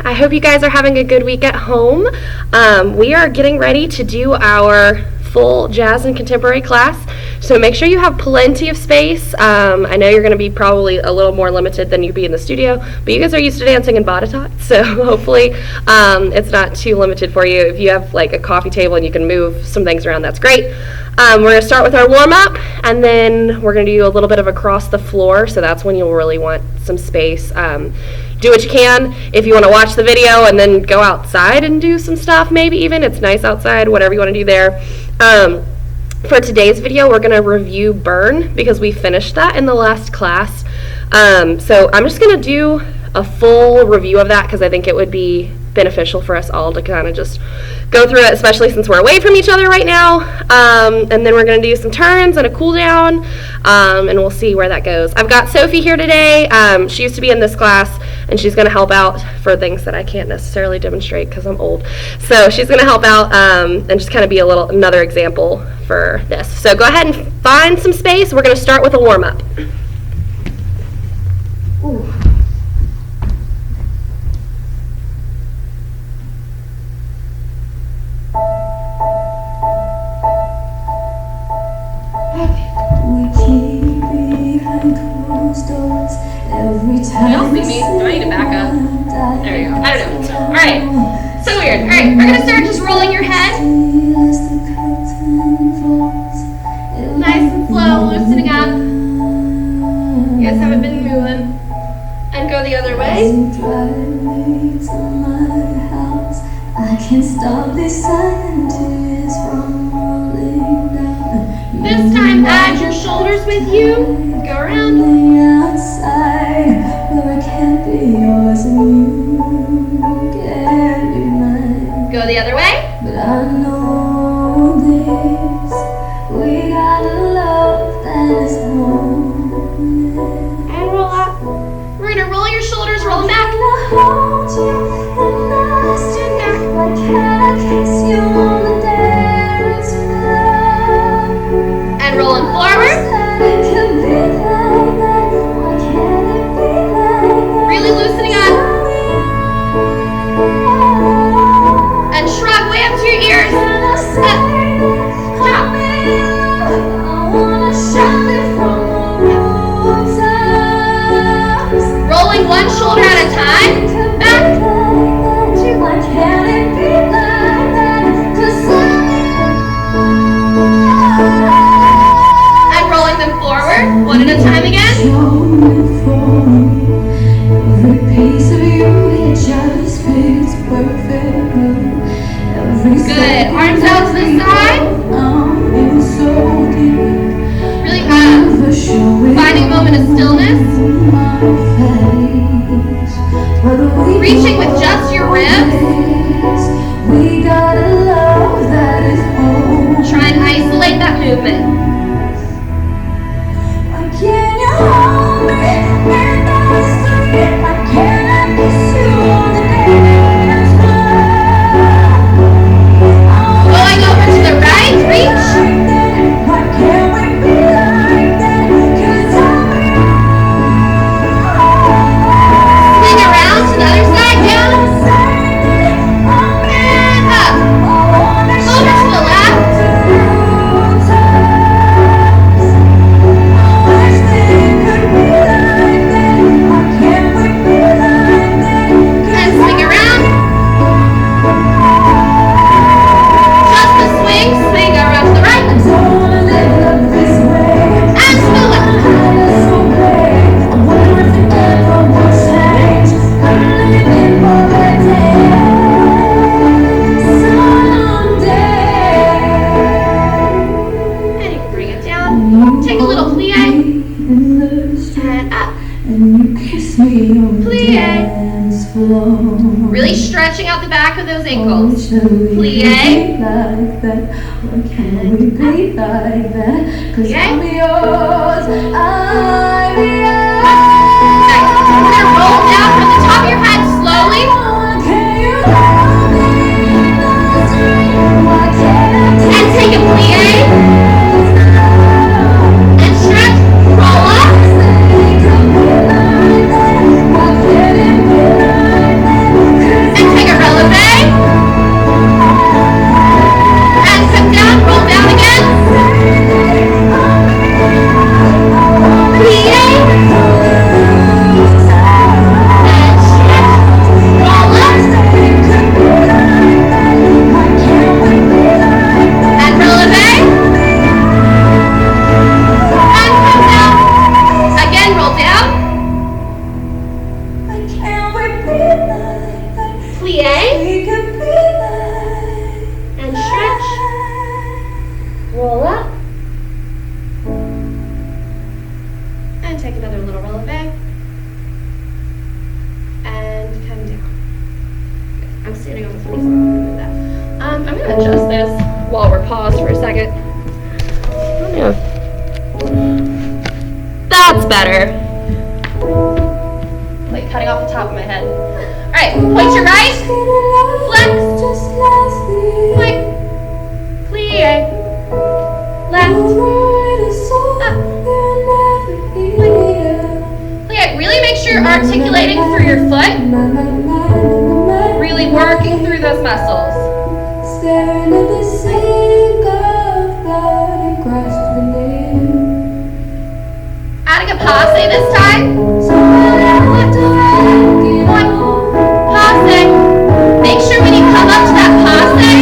I hope you guys are having a good week at home. We are getting ready to do our full jazz and contemporary class, so make sure you have plenty of space. I know you're going to be probably a little more limited than you'd be in the studio, but you guys are used to dancing in body tots, so hopefully it's not too limited for you. If you have like a coffee table and you can move some things around, that's great. We're going to start with our warm-up, and then we're going to do a little bit of across the floor, so that's when you'll really want some space. Do what you can. If you want to watch the video and then go outside and do some stuff, maybe even, it's nice outside, whatever you want to do there. For today's video, we're going to review Burn, because we finished that in the last class. So I'm just going to do a full review of that, because I think it would be beneficial for us all to kind of just go through it, especially since we're away from each other right now. And then we're going to do some turns and a cool down, and we'll see where that goes. I've got Sophie here today. She used to be in this class, and she's going to help out for things that I can't necessarily demonstrate because I'm old. So she's going to help out and just kind of be another example for this. So go ahead and find some space. We're going to start with a warm-up. Ooh. Y'all see me? Do I need to back up? There you go. I don't know. Alright. So weird. Alright, we're going to start just rolling your head. Nice and slow, loosening up. You guys haven't been moving. And go the other way. I can't stop these silent tears from rolling down. This time, add your shoulders with you. Go around. Where I can't be yours and you can't be mine. Go the other way. But I know this. We got a love that is holding. And roll up. We're gonna roll your shoulders, roll them back. Hold you and I stand back. Why can't I kiss you on the dance floor? And rolling forward. Really loosening up. And shrug way up to your ears. Up. Drop. Rolling one shoulder at a time. Back. Two. And rolling them forward. One at a time again. Good. Arms out to the side. Really finding a moment of stillness. Reaching with just your ribs. Try and isolate that movement. Really stretching out the back of those ankles. Plie. We're going to roll down from the top of your head slowly. And take a plie. And stretch, roll up. standing on the funny side. I'm gonna move that. I'm gonna adjust this while we're paused for a second. Yeah. That's better. Like cutting off the top of my head. Alright, point your right, flex, point, plie, left, up, plie. Really make sure you're articulating through your foot, really working through those muscles. Staring at the sink of blood across the nail. Adding a passe this time. Passe. Make sure when you come up to that passe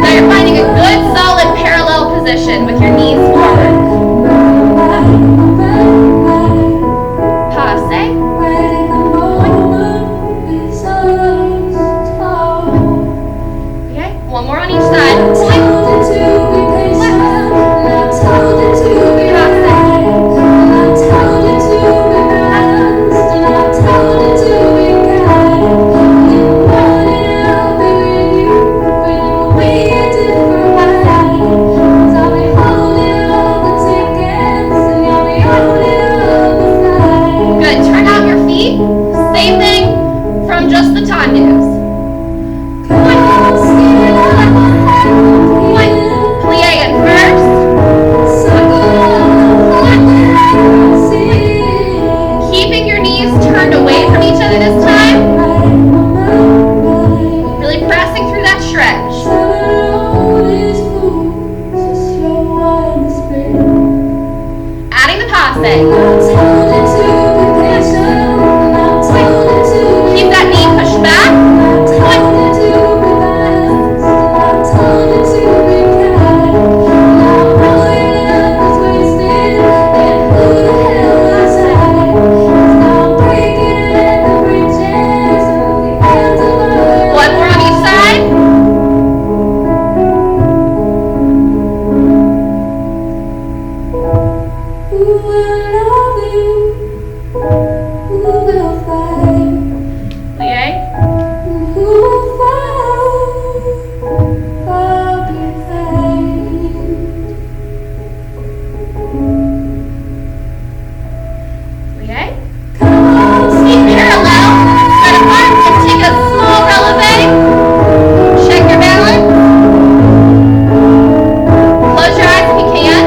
that you're finding a good solid parallel position with your knees forward. Passe. Okay, one more on each side. Same thing from just the tandems. Plie in first. Keeping your knees turned away from each other this time. Really pressing through that stretch. Adding the passe. Keep that knee pushed back. One more on each side. Who will love you? Who will fight? Plie. Who will fight for your faith? Plie. Come on, Keep parallel. Spread apart and take a small releve. Check your balance. Close your eyes if you can.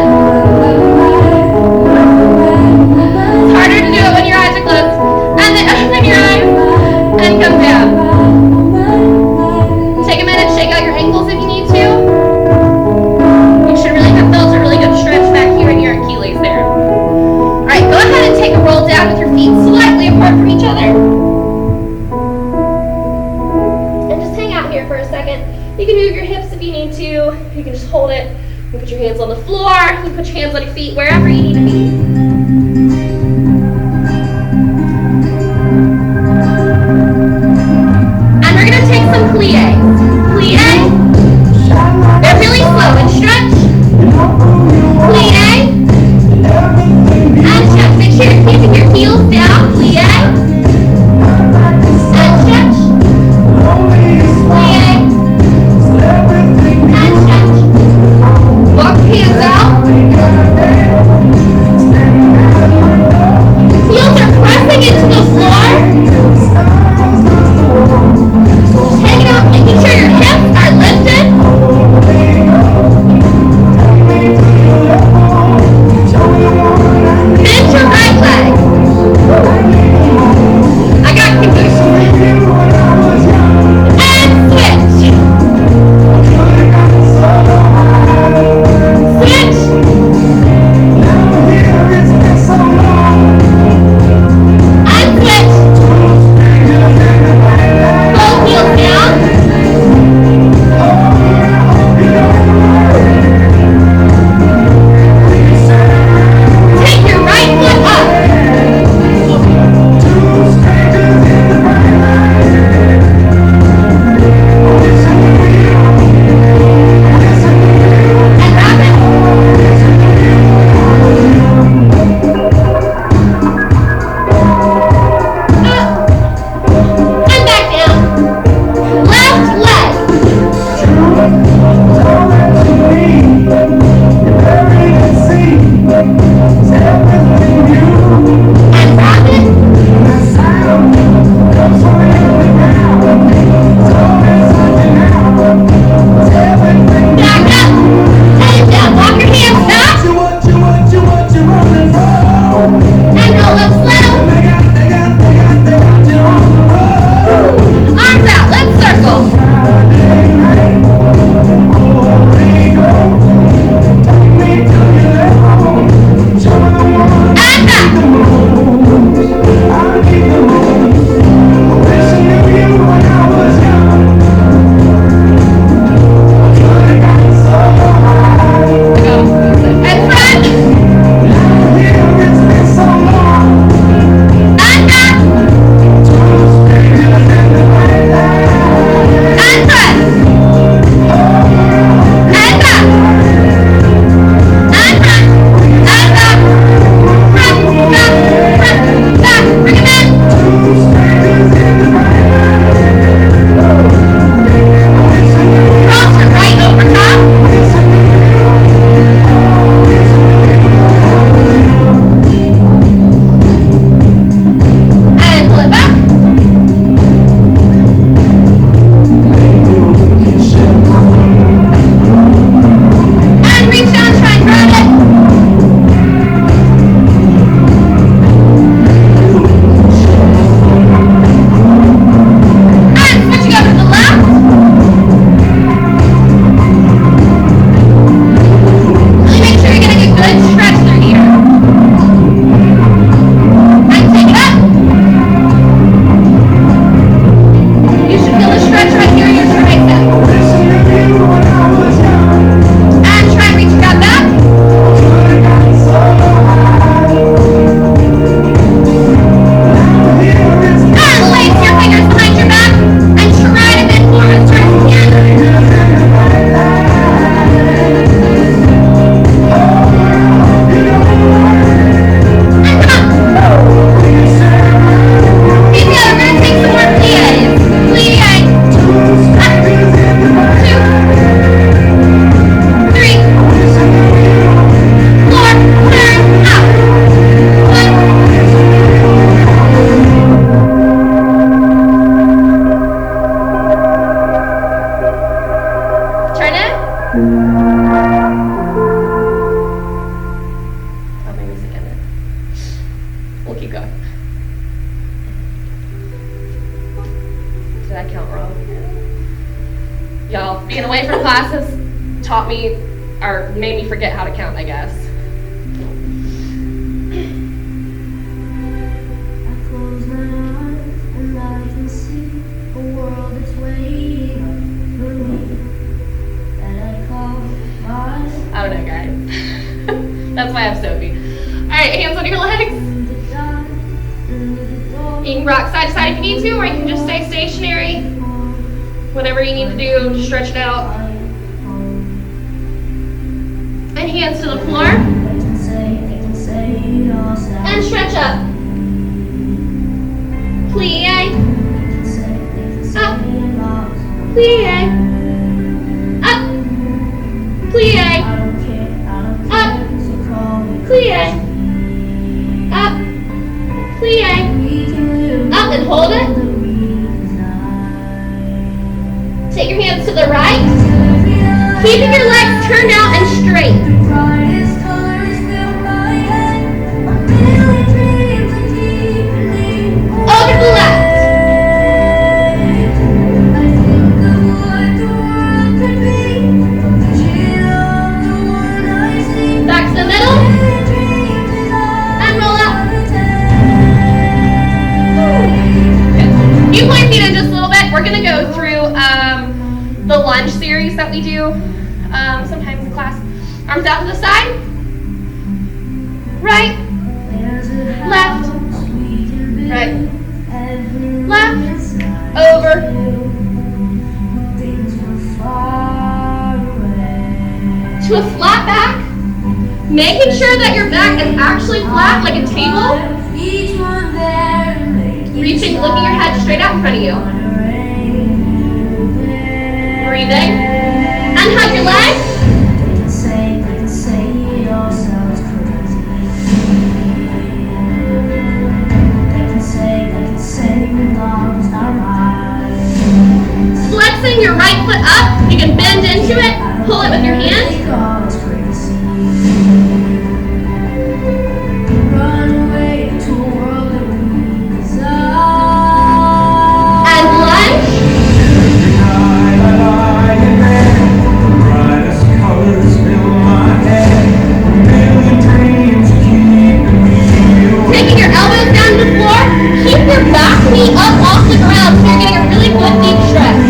It's harder to do it when your eyes are closed. And then open your eyes and come down. Take a minute, shake out your ankles if you need to. You should really have felt a really good stretch back here in your Achilles there. Alright, go ahead and take a roll down with your feet slightly apart from each other. And just hang out here for a second. You can move your hips if you need to. You can just hold it. You can put your hands on the floor. You can put your hands on your feet, wherever you need to be. And we're going to take some plies. Plie. They're really slow and stretch. Plie. And stretch. Make sure you're keeping your heels down. Plie. And stretch. Plie. And stretch. Walk the hands out. Did I count wrong? Y'all, being away from classes taught me, or made me forget how to count, I guess. I close my eyes and I can see a world that's waiting up for me that I call mine. I don't know, guys. That's why I have Sophie. Alright, hands on your legs. You can rock side to side if you need to, or you can just stay stationary. Whatever you need to do, just stretch it out. And hands to the floor. And stretch up. Plie. Up. Plie. Up. Plie. Up. Plie. Up. Plie. Up and hold it. Take your hands to the right. Keeping your legs turned out and straight. Over to the left. Back to the middle. And roll up. You point feet in just a little bit. We're going to go through the lunge series that we do sometimes in class. Arms out to the side. Right. Left. Right. Left. Over. To a flat back. Making sure that your back is actually flat like a table. Reaching, looking your head straight out in front of you. Breathing. Unhug your legs. Flexing your right foot up. You can bend into it. Pull it with your hand. And lunge. Taking your elbows down to the floor. Keep your back knee up off the ground so you're getting a really good deep stretch.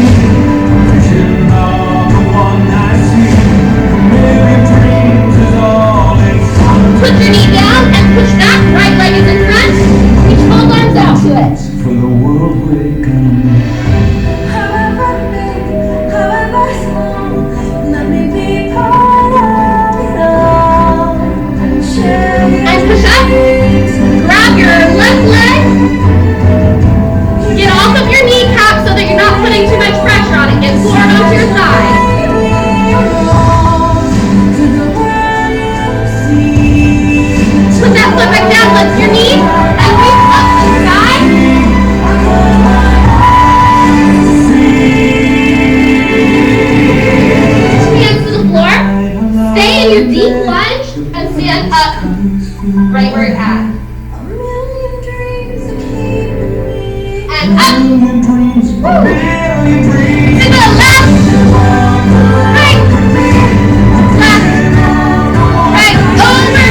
Put your knee down and push back. Right leg is in front. Reach both arms out to it. For the world we're gonna make. However big, however small, let me be part of it all. And push up. Grab your left leg. Get off of your kneecap so that you're not putting too much pressure on it. Get forward onto your side. Put that foot back down, lift your knee, and reach up to the side. Hands to the floor. Stay in your deep lunge and stand up right where you're at. And up. Woo. To the left. Right. Left. Right. Over.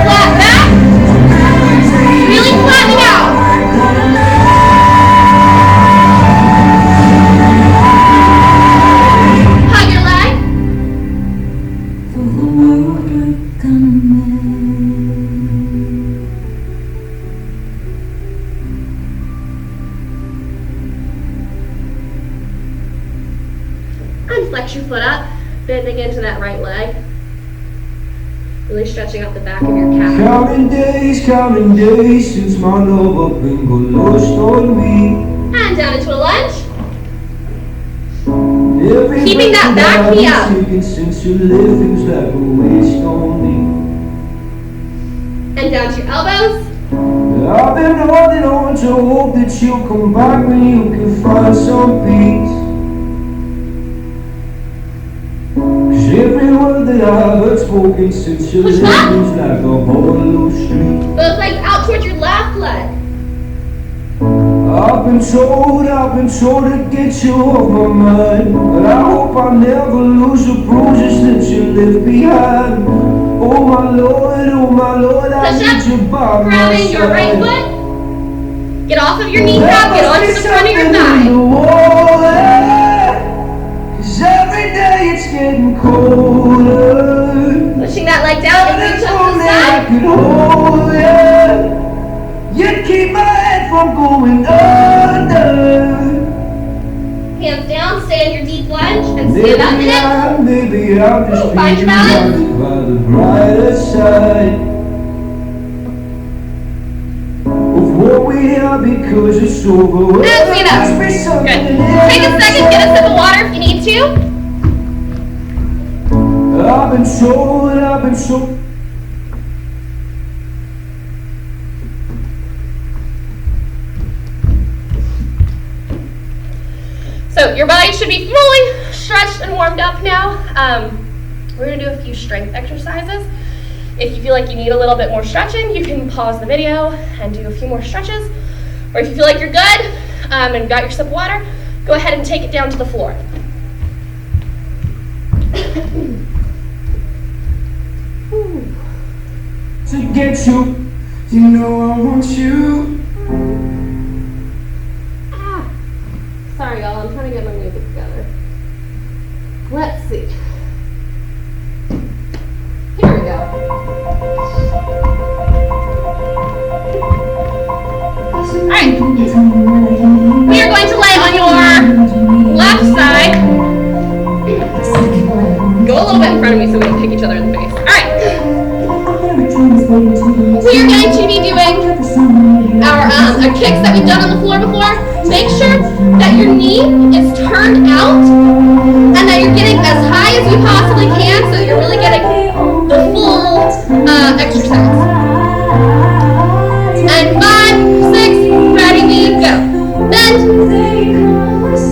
Flat back. Really flattening out. Hug your leg. For the world we're gonna make. And flex your foot up, bending into that right leg. Really stretching out the back of your calf. Counting days since my love up and got lost on me. And down into a lunge. Every Keeping that back knee up. Since your living's like a waste on me. And down to your elbows. I've been holding on to hope that you'll come back when you can find some peace. 'Cause every word that I've heard spoken since your Push back. living's like a hollow street. Both legs out. I've been told to get you off my mind. But I hope I never lose the bruises that you left behind. Oh my Lord, I need you by my Grab in side. your right foot. Get off of your knee cap, get onto the front of your thigh. Cause every day it's getting colder. Pushing that leg down and reach up to the I side. could hold you. You keep my head from going under. Hands down, stay in your deep lunge, and stand up in it. Maybe I'll just Find your balance. by the brighter side of what we are, because it's over. And stand up. Good. Take a second, get a sip of water if you need to. I've been so. So your body should be fully stretched and warmed up now. We're gonna do a few strength exercises. If you feel like you need a little bit more stretching, you can pause the video and do a few more stretches. Or if you feel like you're good and got your sip of water, go ahead and take it down to the floor. To get you, you know I want you. Sorry y'all, I'm trying to get my music together. Let's see. Here we go. Alright. We are going to lay on your left side. Go a little bit in front of me so we don't kick each other in the face. Alright. We are going to be doing our kicks that we've done on the floor before. Make sure that your knee is turned out and that you're getting as high as you possibly can so that you're really getting the full exercise. And 5, 6, ready, we go. Bend. 2.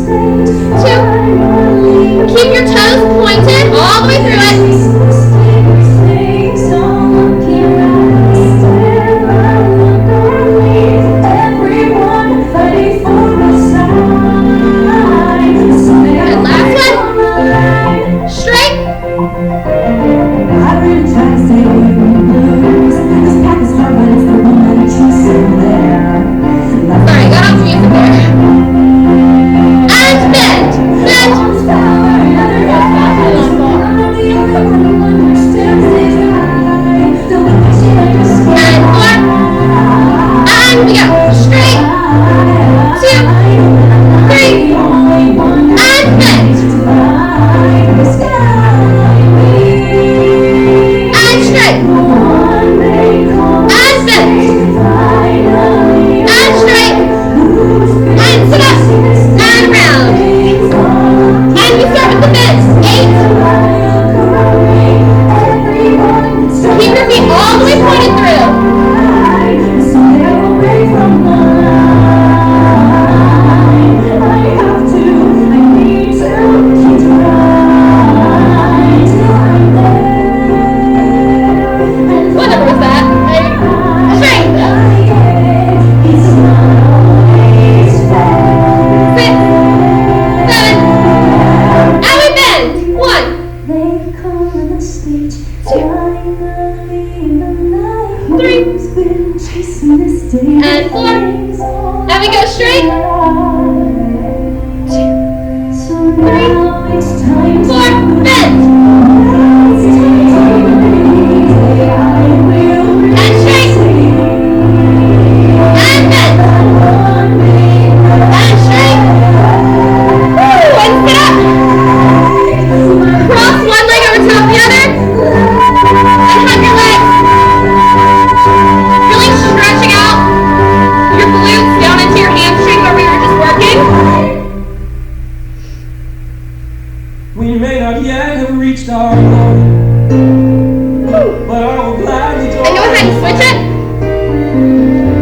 Keep your toes pointed all the way through it. And 4. And we go straight. 2, 3, 4. Bend. And straight. And bend. And straight. Woo! And sit up. Cross one leg over top the other. And hug your legs. Really stretching out your glutes down into your hamstring where we were just working. We may not yet have reached our goal, but I will gladly join. And go ahead and switch it.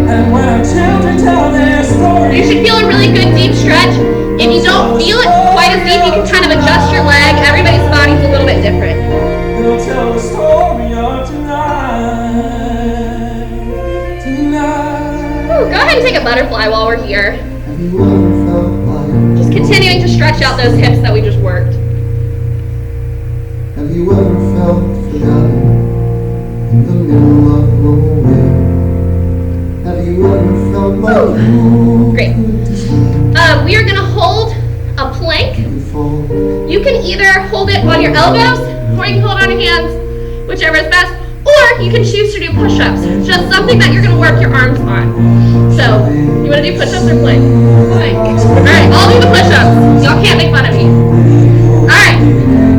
And when our children tell their story, You should feel a really good deep stretch. If you don't feel it quite as deep, you can kind of adjust your leg. Everybody's body's a little bit different. they'll tell the story of tonight. Ooh, go ahead and take a butterfly while we're here. Have you ever felt like? Just continuing to stretch out those hips that we just worked. Have you ever felt forgotten in the middle of nowhere? Have you ever felt like? Great. We are gonna hold a plank. You can either hold it on your elbows, or you can hold it on your hands, whichever is best. Or you can choose to do push-ups, just something that you're gonna work your arms on. So, you wanna do push-ups or plank? Plank. Alright, I'll do the push-ups. Y'all can't make fun of me. Alright,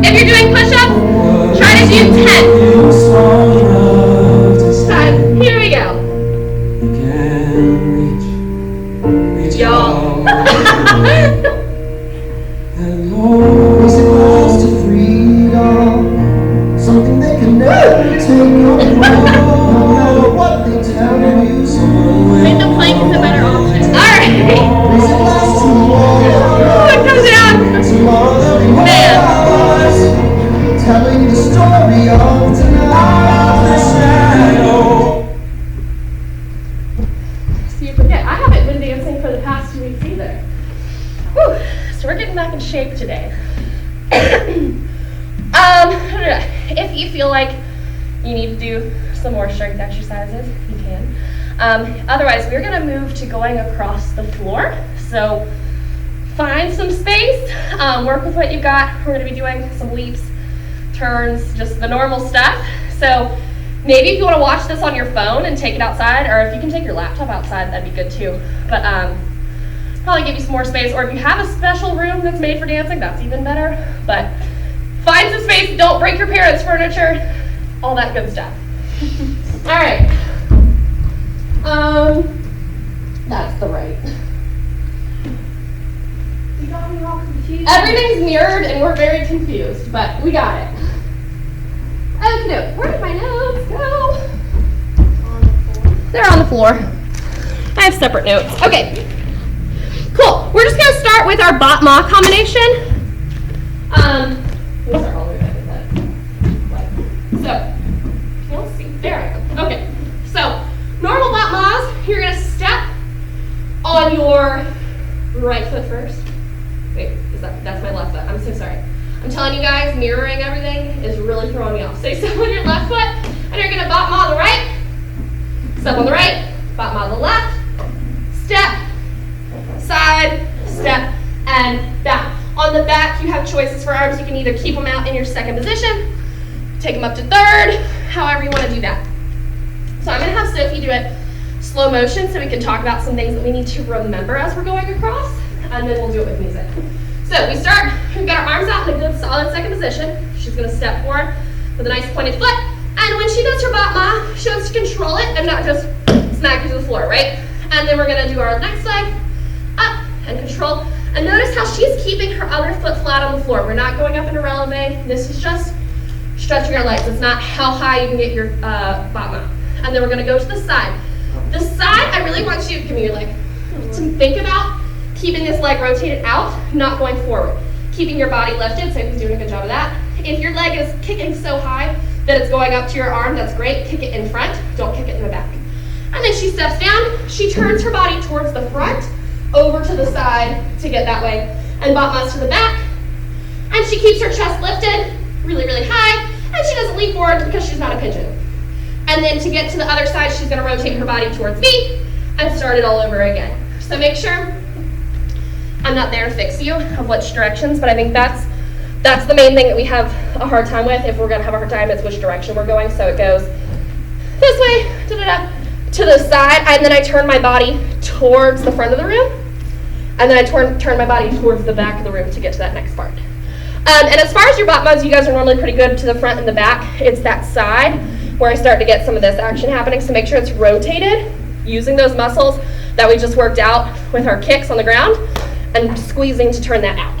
if you're doing push-ups, try to do 10. 10. Here we go. Y'all. Is it close to freedom? Something they can never take away. No matter what they tell you. I think the plank is a better option. Alright. Is it last too long? Oh, it comes down. Man. Telling the story of tonight. See, you forget, I haven't been dancing for the past 2 weeks either. Whew. So we're getting back in shape today. If you feel like you need to do some more strength exercises, you can. Otherwise, we're gonna move to going across the floor. So find some space, work with what you've got. We're gonna be doing some leaps, turns, just the normal stuff. So maybe if you wanna watch this on your phone and take it outside, or if you can take your laptop outside, that'd be good too. But probably give you some more space, or if you have a special room that's made for dancing, that's even better. But find some space, don't break your parents' furniture, all that good stuff. All right. That's the right. You got me all confused. Everything's mirrored and we're very confused, but we got it. Okay, where did my notes go? On the floor. They're on the floor. I have separate notes. Okay. Cool. We're just going to start with our bot-ma combination. We'll start all the way back with that. So, you'll see. There I go. Okay. So, normal bot-mas, you're going to step on your right foot first. Wait, that's my left foot. I'm so sorry. I'm telling you guys, mirroring everything is really throwing me off. So you step on your left foot, and you're going to bot-ma on the right, step on the right, bot-ma on the left, step, side, step, and back. On the back, you have choices for arms. You can either keep them out in your second position, take them up to third, however you want to do that. So I'm going to have Sophie do it slow motion so we can talk about some things that we need to remember as we're going across, and then we'll do it with music. So we start, we've got our arms out in a good solid second position. She's going to step forward with a nice pointed foot, and when she does her bot-ma, she wants to control it and not just smack you to the floor, right? And then we're going to do our next leg, up and control. And notice how she's keeping her other foot flat on the floor. We're not going up into releve. This is just stretching our legs. It's not how high you can get your bot-ma. And then we're going to go to the side. The side, I really want you, give me your leg, to think about keeping this leg rotated out, not going forward. Keeping your body lifted, Sophie's doing a good job of that. If your leg is kicking so high that it's going up to your arm, that's great. Kick it in front, don't kick it in the back. And then she steps down, she turns her body towards the front, over to the side to get that way, and bot-mas to the back. And she keeps her chest lifted really, really high, and she doesn't lean forward because she's not a pigeon. And then to get to the other side, she's going to rotate her body towards me and start it all over again. So make sure I'm not there to fix you of which directions, but I think that's the main thing that we have a hard time with. If we're going to have a hard time, it's which direction we're going. So it goes this way, da-da-da, to the side, and then I turn my body towards the front of the room, and then I turn my body towards the back of the room to get to that next part. And as far as your bot-mas, you guys are normally pretty good to the front and the back. It's that side where I start to get some of this action happening, so make sure it's rotated, using those muscles that we just worked out with our kicks on the ground, and squeezing to turn that out.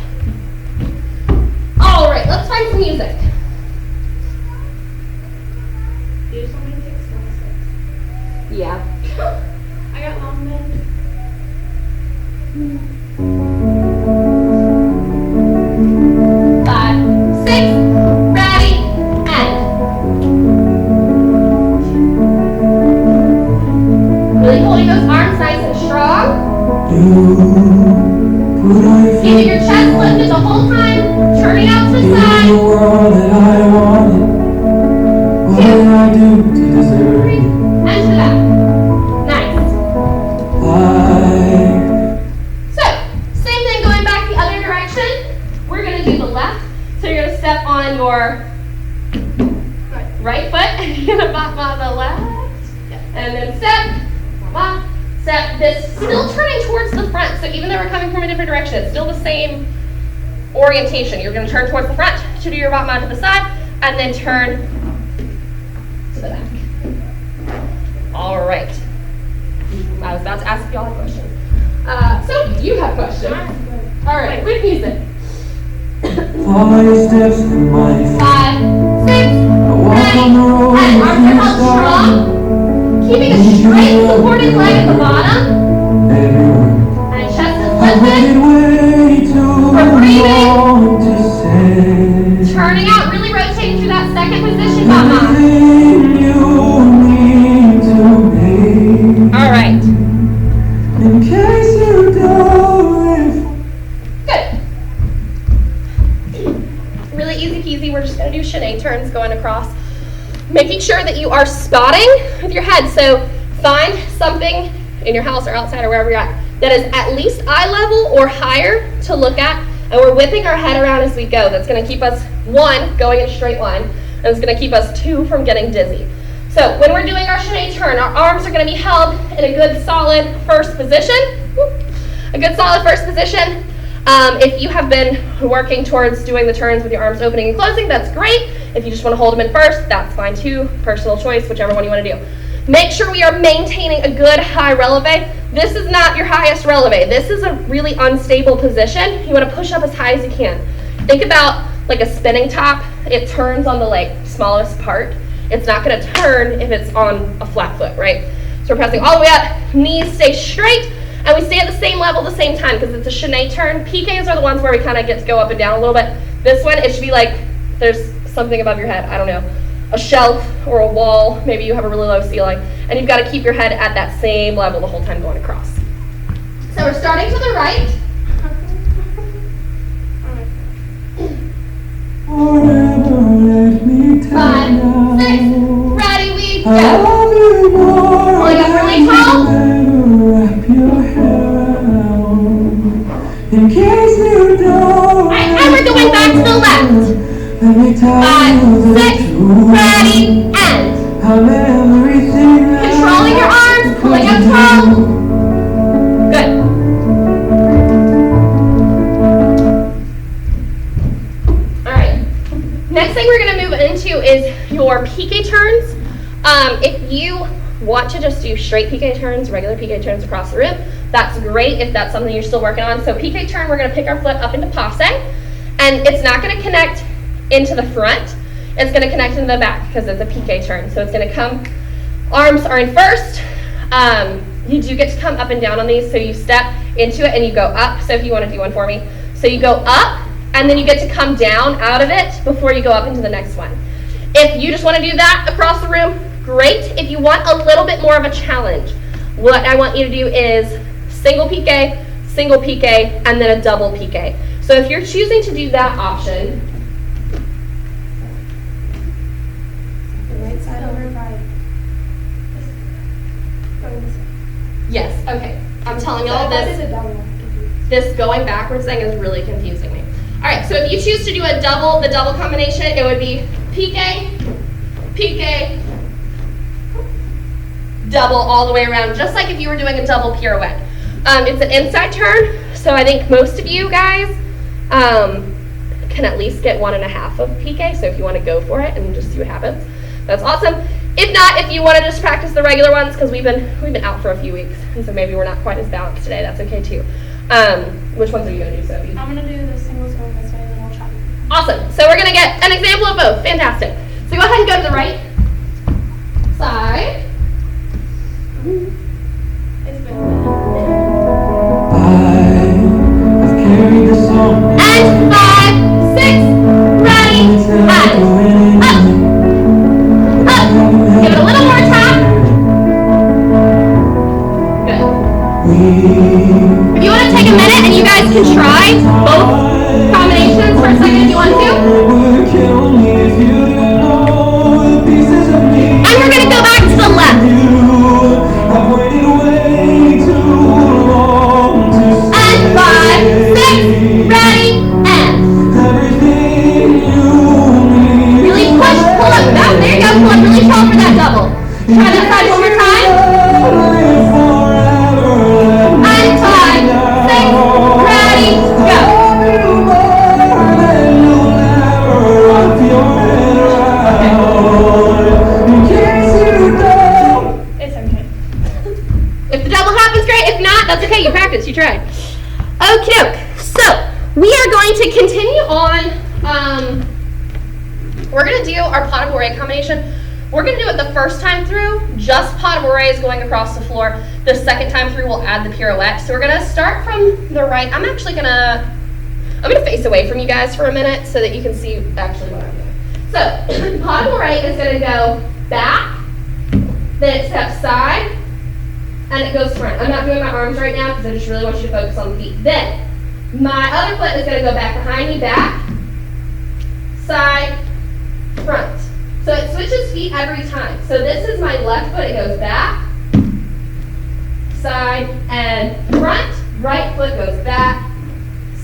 All right, let's find some music. You just want me to take small steps? Yeah. I got long legs. 5, 6, ready, and. Really holding those arms nice and strong. Keeping your chest lifted the whole time, turning out to the side. The world that I wanted. What did I do to deserve it? And to the back. Nice. So, same thing going back the other direction. We're going to do the left. So you're going to step on your right foot. And you're going to bop on the left. And then step, bop, step. This still turning towards the front. So even though we're coming from a different direction, it's still the same orientation. You're going to turn towards the front to do your bop to the side. And then turn to the back. All right. I was about to ask y'all a question. So, do you have questions? All right, with music. Follow your steps in my feet. 5, 6, ready, and arms are held strong. Keeping a straight supported leg at the bottom. And chest is lifted. We're breathing. Turning out, really rotating through that second position, Mama. All right. In case you don't. Good. Really easy peasy. We're just going to do Sinead turns going across. Making sure that you are spotting with your head. So find something in your house or outside or wherever you're at that is at least eye level or higher to look at. And we're whipping our head around as we go. That's going to keep us, 1, going in a straight line. And it's going to keep us 2 from getting dizzy. So when we're doing our Sinead turn, our arms are going to be held in a good solid first position. A good solid first position. If you have been working towards doing the turns with your arms opening and closing, that's great. If you just want to hold them in first, that's fine too. Personal choice, whichever one you want to do. Make sure we are maintaining a good high releve. This is not your highest releve. This is a really unstable position. You want to push up as high as you can. Think about like a spinning top. It turns on the smallest part. It's not going to turn if it's on a flat foot, right? So we're pressing all the way up, knees stay straight, and we stay at the same level at the same time because it's a Sinead turn. PKs are the ones where we kind of get to go up and down a little bit. This one, it should be like there's something above your head, I don't know, a shelf or a wall, maybe you have a really low ceiling, and you've got to keep your head at that same level the whole time going across. So we're starting to the right. Forever let me 5, 6, ready, we go. Pulling up really tall. In case you don't. Alright, and we're going back to the left. 5, 6, ready, and. Controlling your arms, pulling up tall. Good. Alright. Next thing we're going to move into is your PK turns. If you want to just do straight PK turns, regular PK turns across the room, that's great if that's something you're still working on. So PK turn, we're going to pick our foot up into passe, and it's not going to connect into the front. It's going to connect into the back because it's a PK turn. So it's going to come, arms are in first. You do get to come up and down on these, so you step into it and you go up. So if you want to do one for me. So you go up, and then you get to come down out of it before you go up into the next one. If you just want to do that across the room, great. If you want a little bit more of a challenge, what I want you to do is single PK, and then a double PK. So if you're choosing to do that option, the right side over right. yes, okay. I'm telling y'all That is this. a double. This going backwards thing is really confusing me. All right, so if you choose to do a double, the double combination, it would be PK, double all the way around, just like if you were doing a double pirouette. It's an inside turn, so I think most of you guys can at least get 1.5 of PK, so if you want to go for it and just see what happens, that's awesome. If not, if you want to just practice the regular ones, because we've been out for a few weeks, and so maybe we're not quite as balanced today, that's okay too. Which ones are you going to do, Sophie? I'm going to do the singles going this way, and then I'll try. Awesome. So we're going to get an example of both. Fantastic. So go ahead and go to the right side. It's been a I've carried the song. And 5, 6, ready, and up. Up. Give it a little more tap. Good. If you want to take a minute and you guys can try both combinations for a second if you want to. And we're going to go back to the left. And 5, 6, ready, and. Really push, pull up, back. There you go, pull up really tall for that double. Try that side one more time. And 5, 6, ready, go. It's okay. If the double happens, great. If not, that's okay. You practice, you try. Okie doke. So, we are going to continue on. We're going to do our pas de bourrée combination. We're going to do it the first time through, just pas de bourrées going across the floor. The second time through, we'll add the pirouette. So we're going to start from the right. I'm going to face away from you guys for a minute so that you can see actually what I'm doing. So, pas de bourrée is going to go back, then it steps side, and it goes front. I'm not doing my arms right now because I just really want you to focus on the feet. Then, my other foot is going to go back behind me, back, side, front. So it switches feet every time. So this is my left foot, it goes back, side, and front. Right foot goes back,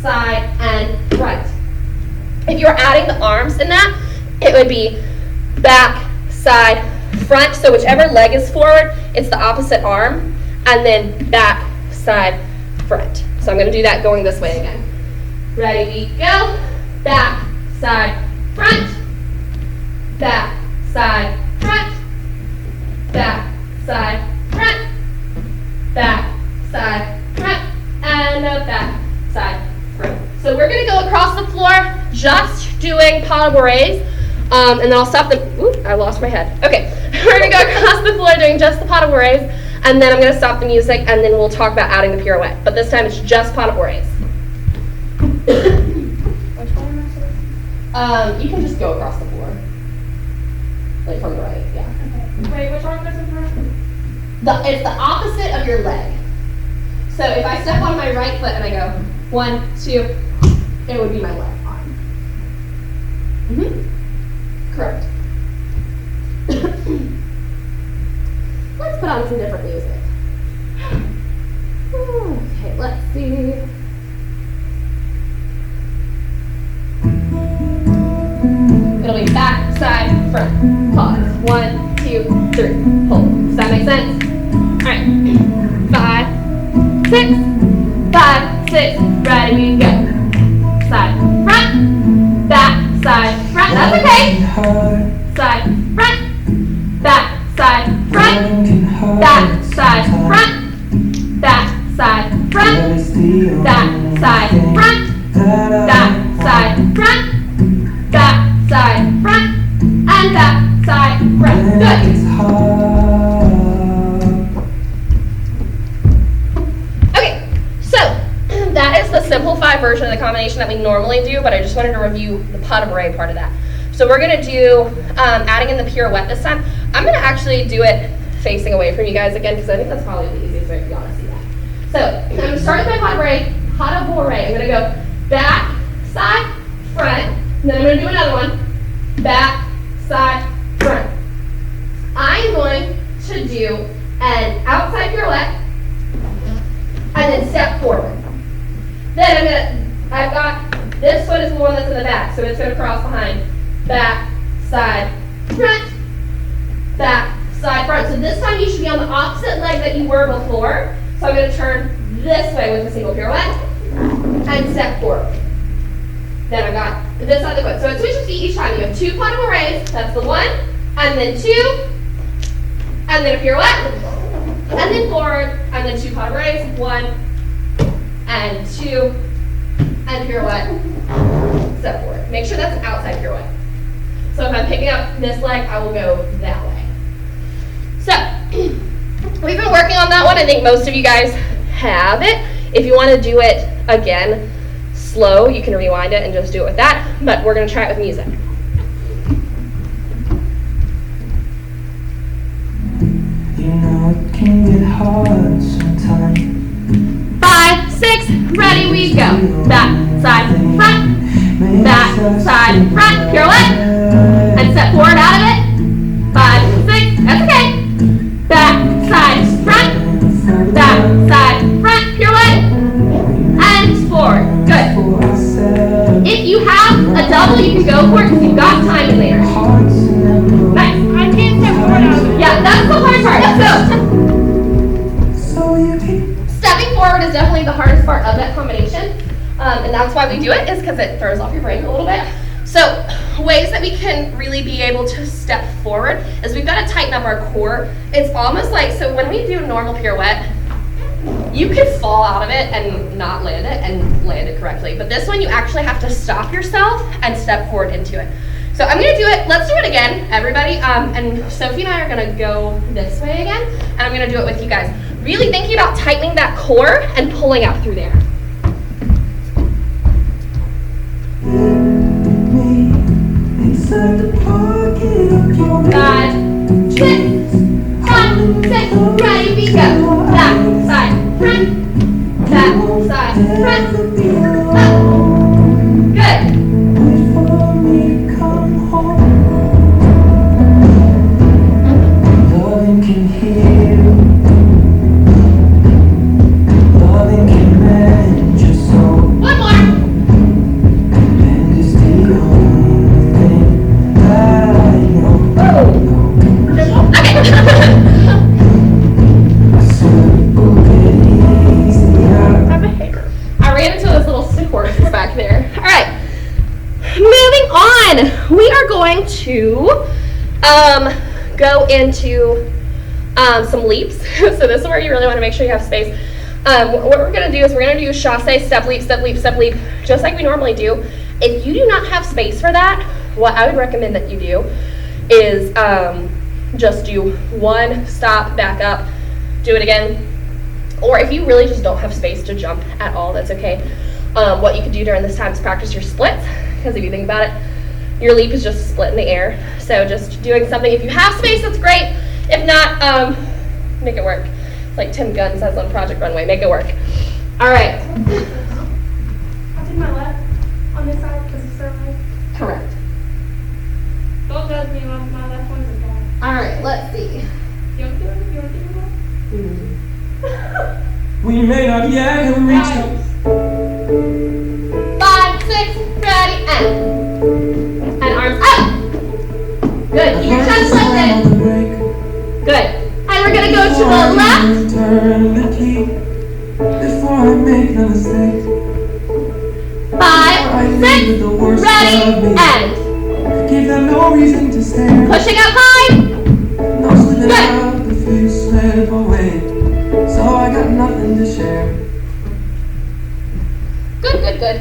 side, and right. If you're adding the arms in that, it would be back, side, front. So whichever leg is forward, it's the opposite arm, and then back, side, front. So I'm going to do that going this way again. Ready, we go. Back, side, front. Back, side, front. Back, side, front. Back, side, front. And a back, side, front. So we're going to go across the floor just doing pas de bourrées. And then I'll stop them. Ooh, I lost my head. Okay, we're going to go across the floor doing just the pas de bourrées. And then I'm going to stop the music, and then we'll talk about adding the pirouette. But this time it's just pas de bourrées. Which one am I supposed to? You can just go across the floor. Like from the right, yeah. Okay. Wait, which one was it for? It's the opposite of your leg. So if I step on my right foot and I go 1, 2, it would be my left arm. Correct. Let's put on some different music. Okay, let's see. It'll be back, side, front. Pause. 1, 2, 3. Hold. Does that make sense? Alright. 5, 6. 5, 6. Ready, we go. Side, front. Back, side, front. That's okay. Side, front. Back, side, front. Back, side, front. Back, side, front. Back, side, front. Back, side, front. Back, side, front, and back, side, front. Good. Okay, so that is the simplified version of the combination that we normally do, but I just wanted to review the pas de bourrée part of that. So we're going to do adding in the pirouette this time. I'm going to actually do it facing away from you guys again because I think that's probably the easiest way for y'all to see that. So I'm going to start with my pas de bourrée. I'm going to go back, side, front. And then I'm going to do another one. Back, side, front. I'm going to do an outside pirouette and then step forward. Then I've got, this foot is the one that's in the back, so it's going to cross behind. Back, side, front. Back, side, front. So this time you should be on the opposite leg that you were before. So I'm going to turn this way with a single pirouette and step forward. Then I've got this side of the foot. So it switches feet each time. You have 2 pas de bourrées. That's the 1, and then 2, and then a pirouette, and then forward, and then 2 pas de bourrées. 1, and 2, and pirouette. Step forward. Make sure that's an outside pirouette. So if I'm picking up this leg, I will go that way. So we've been working on that one. I think most of you guys have it. If you want to do it again slow, you can rewind it and just do it with that, but we're going to try it with music. You know it can get hard sometimes. 5, 6, ready, we go. Back, side, front. Back, side, front. Pirouette. And step forward out of it. 5, 6. That's okay. Back, side, front. Back, side, front. Pirouette. And forward. Good. If you have a double, you can go for it because you've got time in there. Nice. I can't step forward out of it. Yeah, that's the hard part. So, stepping forward is definitely the hardest part of that combination. And that's why we do it, is because it throws off your brain a little bit. So, ways that we can really be able to step forward is we've got to tighten up our core. It's almost like, so when we do a normal pirouette, you could fall out of it and not land it and land it correctly. But this one, you actually have to stop yourself and step forward into it. So I'm going to do it. Let's do it again, everybody. And Sophie and I are going to go this way again. And I'm going to do it with you guys. Really thinking about tightening that core and pulling out through there. 5, 6, 1, 6, ready, we go. Back, side, front. Back, side, front. Up. Good. Loving can heal. Loving can mend your soul. One more. And it's the only thing I know. Okay. I ran into those little stick horses back there. All right. Moving on. We are going to go into some leaps. So this is where you really want to make sure you have space. What we're going to do is we're going to do chassé, step leap, step leap, step leap, just like we normally do. If you do not have space for that, what I would recommend that you do is just do one, stop, back up, do it again. Or if you really just don't have space to jump at all, that's okay. What you could do during this time is practice your splits, because if you think about it, your leap is just a split in the air. So just doing something, if you have space, that's great. If not, make it work. Like Tim Gunn says on Project Runway, make it work. All right. I'll take my left on this side because it's so high. Correct. Don't judge me, my left one is bad. All right, let's see. You want to do it? You want to do it? We may not yet have reached Nice. 5, 6, ready, and arms up. Good, keep your chest lifted. Good. And we're gonna go to the left. Turn the key before I make the mistake. 5, 6, ready, and Give them no reason to stare. pushing up high. No slipping Good. up if you slip away. So I got nothing to share. Good, good, good.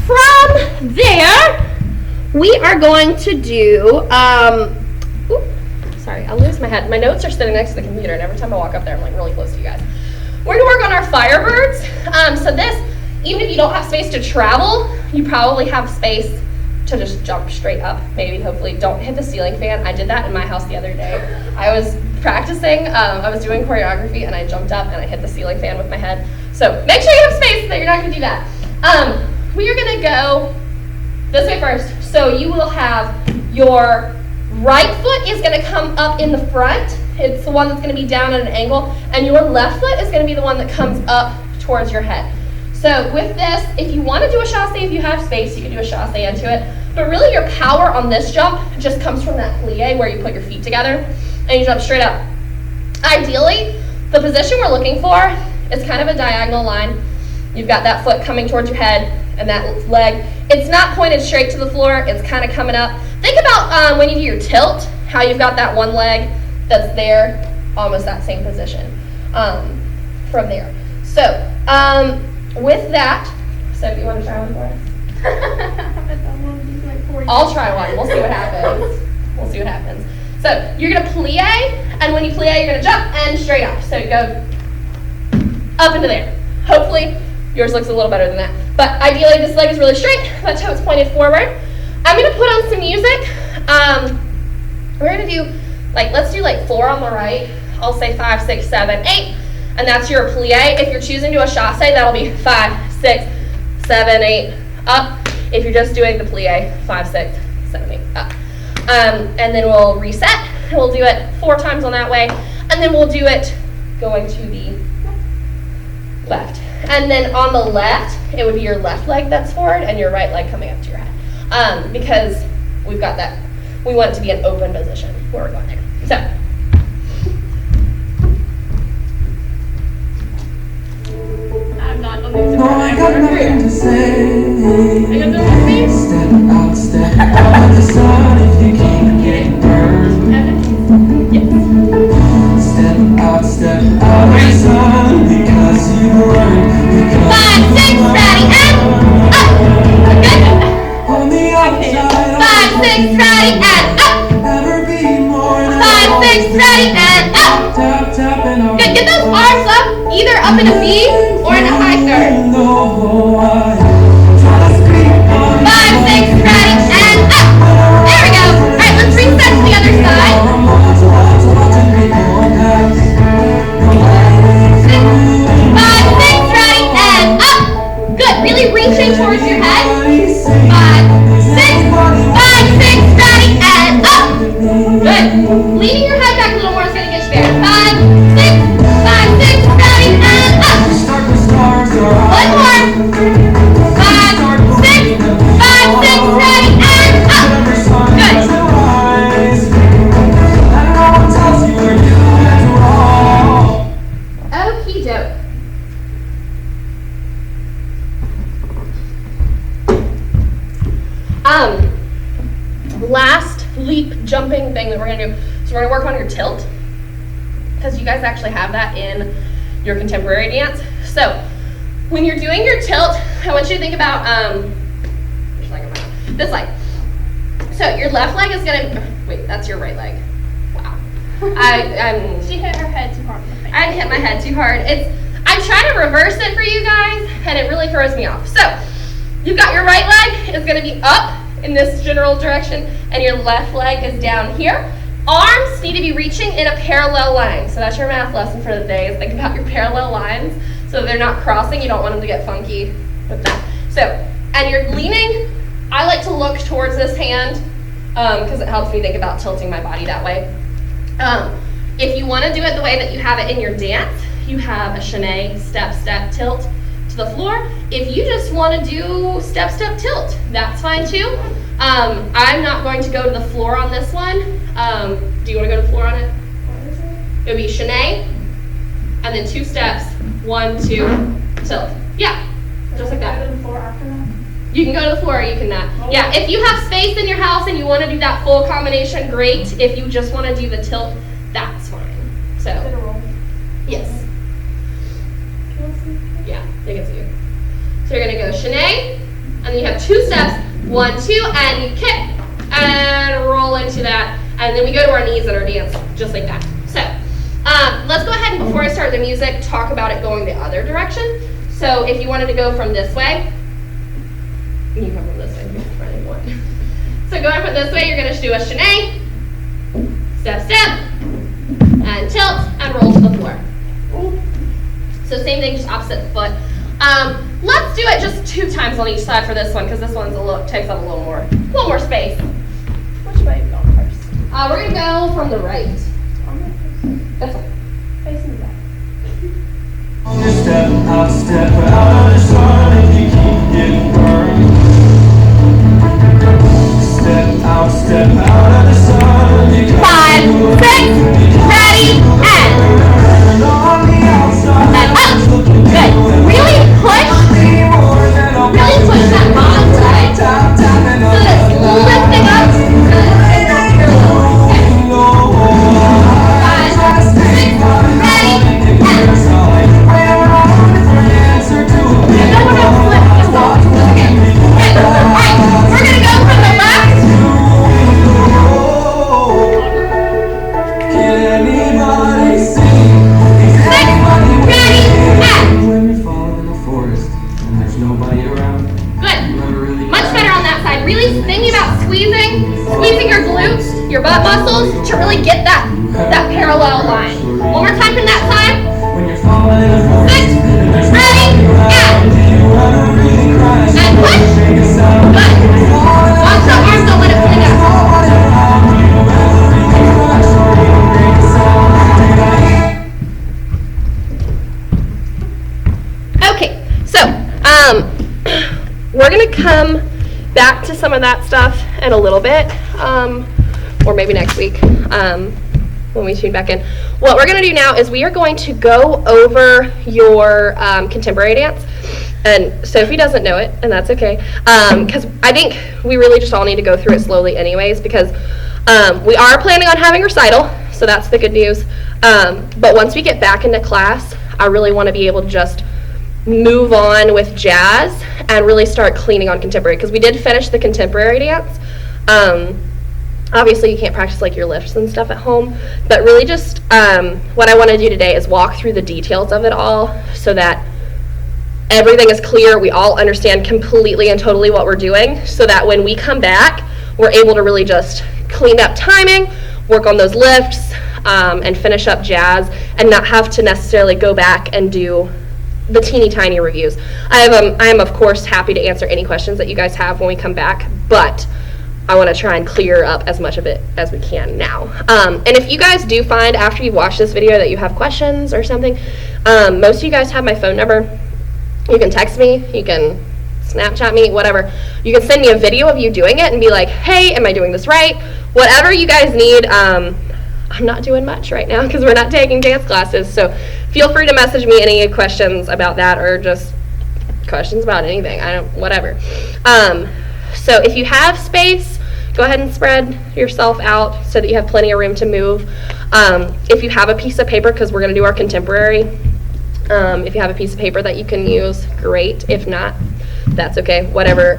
From there, we are going to do, sorry, I lose my head. My notes are sitting next to the computer, and every time I walk up there, I'm like really close to you guys. We're gonna work on our Firebirds. So this, even if you don't have space to travel, you probably have space to just jump straight up, maybe, hopefully. Don't hit the ceiling fan. I did that in my house the other day. I was practicing, I was doing choreography, and I jumped up and I hit the ceiling fan with my head. So make sure you have space that you're not gonna do that. We are gonna go this way first. So you will have your right foot is gonna come up in the front. It's the one that's gonna be down at an angle, and your left foot is gonna be the one that comes up towards your head. So with this, if you wanna do a chassé, if you have space, you can do a chassé into it. But really your power on this jump just comes from that plie where you put your feet together and you jump straight up. Ideally, the position we're looking for is kind of a diagonal line. You've got that foot coming towards your head and that leg. It's not pointed straight to the floor, it's kind of coming up. Think about when you do your tilt, how you've got that one leg that's there, almost that same position from there. So, with that, so do you want to try one for us? I'll try one, we'll see what happens. We'll see what happens. So, you're gonna plie, and when you plie, you're gonna jump and straight up. So you go up into there. Hopefully, yours looks a little better than that. But ideally, this leg is really straight. That's how it's pointed forward. I'm gonna put on some music. We're gonna do, let's do 4 on the right. I'll say 5, 6, 7, 8. And that's your plie. If you're choosing to do a chassé, that'll be 5, 6, 7, 8, up. If you're just doing the plie, 5, 6, 7, 8, up. And then we'll reset. We'll do it 4 times on that way, and then we'll do it going to the left. And then on the left, it would be your left leg that's forward and your right leg coming up to your head. Because we've got that, we want it to be an open position where we're going there. So. I'm not on the I got nothing to say. I got nothing to say. Step out of the sun if you keep getting burned. Step out of the sun because you learn. 5, 6, ready, and up. Good. On the outside, 5, 6, ready, and up. never be more than 5, 6, ready, and up. tap, tapping on Good. Get those arms up, either up in a V or in a high third. 5, 6, ready, and up. There we go. All right, let's reset to the other side. 5, 6, ready, and up. Good. Really reaching towards your head. 5, 6, 5, 6, ready, and up. Good. Leaning your head back a little more is going to get you there. 5, 6, 5, 6, ready, and up. One more. 5, 6, 5, 6, ready, and up. Good. Okie doke. Last leap jumping thing that we're gonna do. So we're gonna work on your tilt, because you guys actually have that in your contemporary dance. So when you're doing your tilt, I want you to think about this leg. So your left leg is gonna, wait, that's your right leg. Wow. She hit her head too hard on the face. I hit my head too hard. I'm trying to reverse it for you guys, and it really throws me off. So you've got your right leg is gonna be up in this general direction, and your left leg is down here. Arms need to be reaching in a parallel line. So that's your math lesson for the day, is think about your parallel lines so they're not crossing. You don't want them to get funky with that. So, and you're leaning, I like to look towards this hand because it helps me think about tilting my body that way. If you want to do it the way that you have it in your dance, you have a chaîné, step, step, tilt to the floor. If you just want to do step, step, tilt, that's fine too. I'm not going to go to the floor on this one. Do you want to go to the floor on it? It would be chaîné, and then 2 steps, 1, 2, tilt. Yeah, just like that. Go to the floor after that? You can go to the floor, or you can not. Yeah, if you have space in your house and you want to do that full combination, great. If you just want to do the tilt, that's fine. Did a So, roll. yes. Can I see? Yeah, they can see you. So you're going to go chaîné, and then you have 2 steps, 1, 2, and you kick and roll into that. And then we go to our knees in our dance, just like that. So let's go ahead and before I start the music, talk about it going the other direction. So if you wanted to go from this way, you can come from this way if you want. So going from this way, you're going to do a chaîné, step, step, and tilt, and roll to the floor. So same thing, just opposite foot. Let's do it just 2 times on each side for this one, because this one's takes up a little more space. Which way are we going first? We're going to go from the right. On the first. That's fine. Facing the back. Step out of the sun if you keep getting burned. Step out of the sun because 5, 6, ready, and on the outside, up. Good. Really push that bottom side so that it's lifting up so that it's not parallel. Okay. 5, 6, ready, and we're going to come back to some of that stuff in a little bit, or maybe next week when we tune back in. What we're going to do now is we are going to go over your contemporary dance. And Sophie doesn't know it, and that's okay, because I think we really just all need to go through it slowly anyways, because we are planning on having recital, so that's the good news. But once we get back into class, I really want to be able to just move on with jazz and really start cleaning on contemporary, because we did finish the contemporary dance. Obviously, you can't practice like your lifts and stuff at home, but really just what I want to do today is walk through the details of it all so that everything is clear, we all understand completely and totally what we're doing, so that when we come back, we're able to really just clean up timing, work on those lifts, and finish up jazz, and not have to necessarily go back and do the teeny tiny reviews. I am of course happy to answer any questions that you guys have when we come back, but I want to try and clear up as much of it as we can now. And if you guys do find after you watch this video that you have questions or something, most of you guys have my phone number. You can text me, you can Snapchat me, whatever. You can send me a video of you doing it and be like, hey, am I doing this right? Whatever you guys need. I'm not doing much right now because we're not taking dance classes, so feel free to message me any questions about that or just questions about anything. Whatever. So if you have space, go ahead and spread yourself out so that you have plenty of room to move. If you have a piece of paper, because we're going to do our contemporary, if you have a piece of paper that you can use, great. If not, that's okay. Whatever.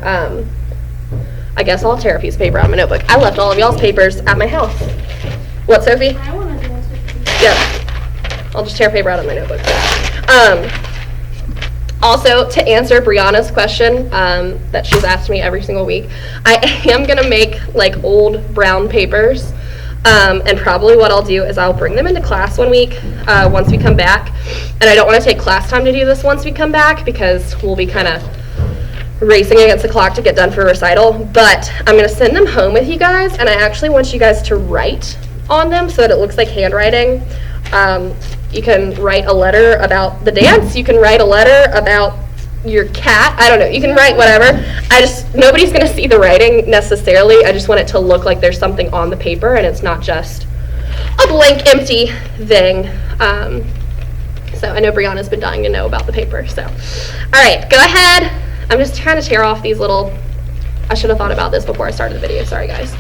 I guess I'll tear a piece of paper out of my notebook. I left all of y'all's papers at my house. What, Sophie? I want to dance with you. Yeah. I'll just tear paper out of my notebook. Also, to answer Brianna's question that she's asked me every single week, I am going to make like old brown papers. And probably what I'll do is I'll bring them into class one week once we come back. And I don't want to take class time to do this once we come back because we'll be kind of racing against the clock to get done for recital. But I'm going to send them home with you guys, and I actually want you guys to write on them so that it looks like handwriting. You can write a letter about the dance. You can write a letter about your cat. I don't know. You can write whatever. Nobody's going to see the writing necessarily. I just want it to look like there's something on the paper and it's not just a blank, empty thing. So I know Brianna's been dying to know about the paper. So, all right, go ahead. I'm just trying to tear off these little, I should have thought about this before I started the video. Sorry, guys.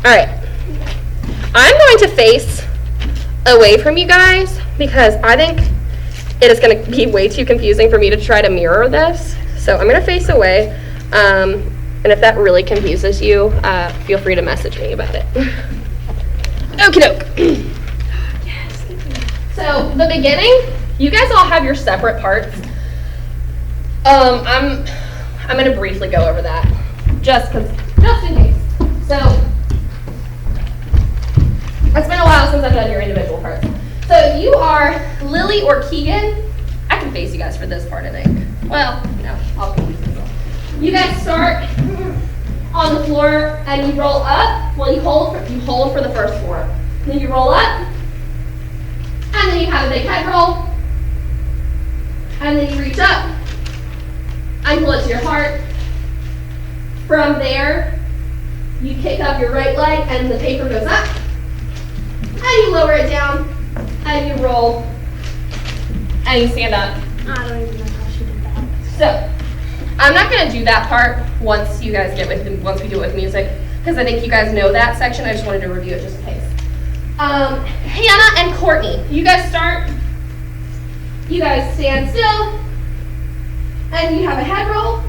All right. I'm going to face away from you guys because I think it is going to be way too confusing for me to try to mirror this. So I'm going to face away. And if that really confuses you, feel free to message me about it. Okie doke. So the beginning, you guys all have your separate parts. I'm going to briefly go over that, just in case. So it's been a while since I've done your individual parts. So if you are Lily or Keegan, I can face you guys for this part, I think. Well, no, I'll confuse myself. You guys start on the floor and you roll up. Well, you hold for the first four. Then you roll up, and then you have a big head roll, and then you reach up and pull it to your heart. From there, you kick up your right leg and the paper goes up, and you lower it down, and you roll, and you stand up. I don't even know how she did that. So, I'm not going to do that part once we do it with music, because I think you guys know that section. I just wanted to review it just in case. Hannah and Courtney, you guys start. You guys stand still, and you have a head roll,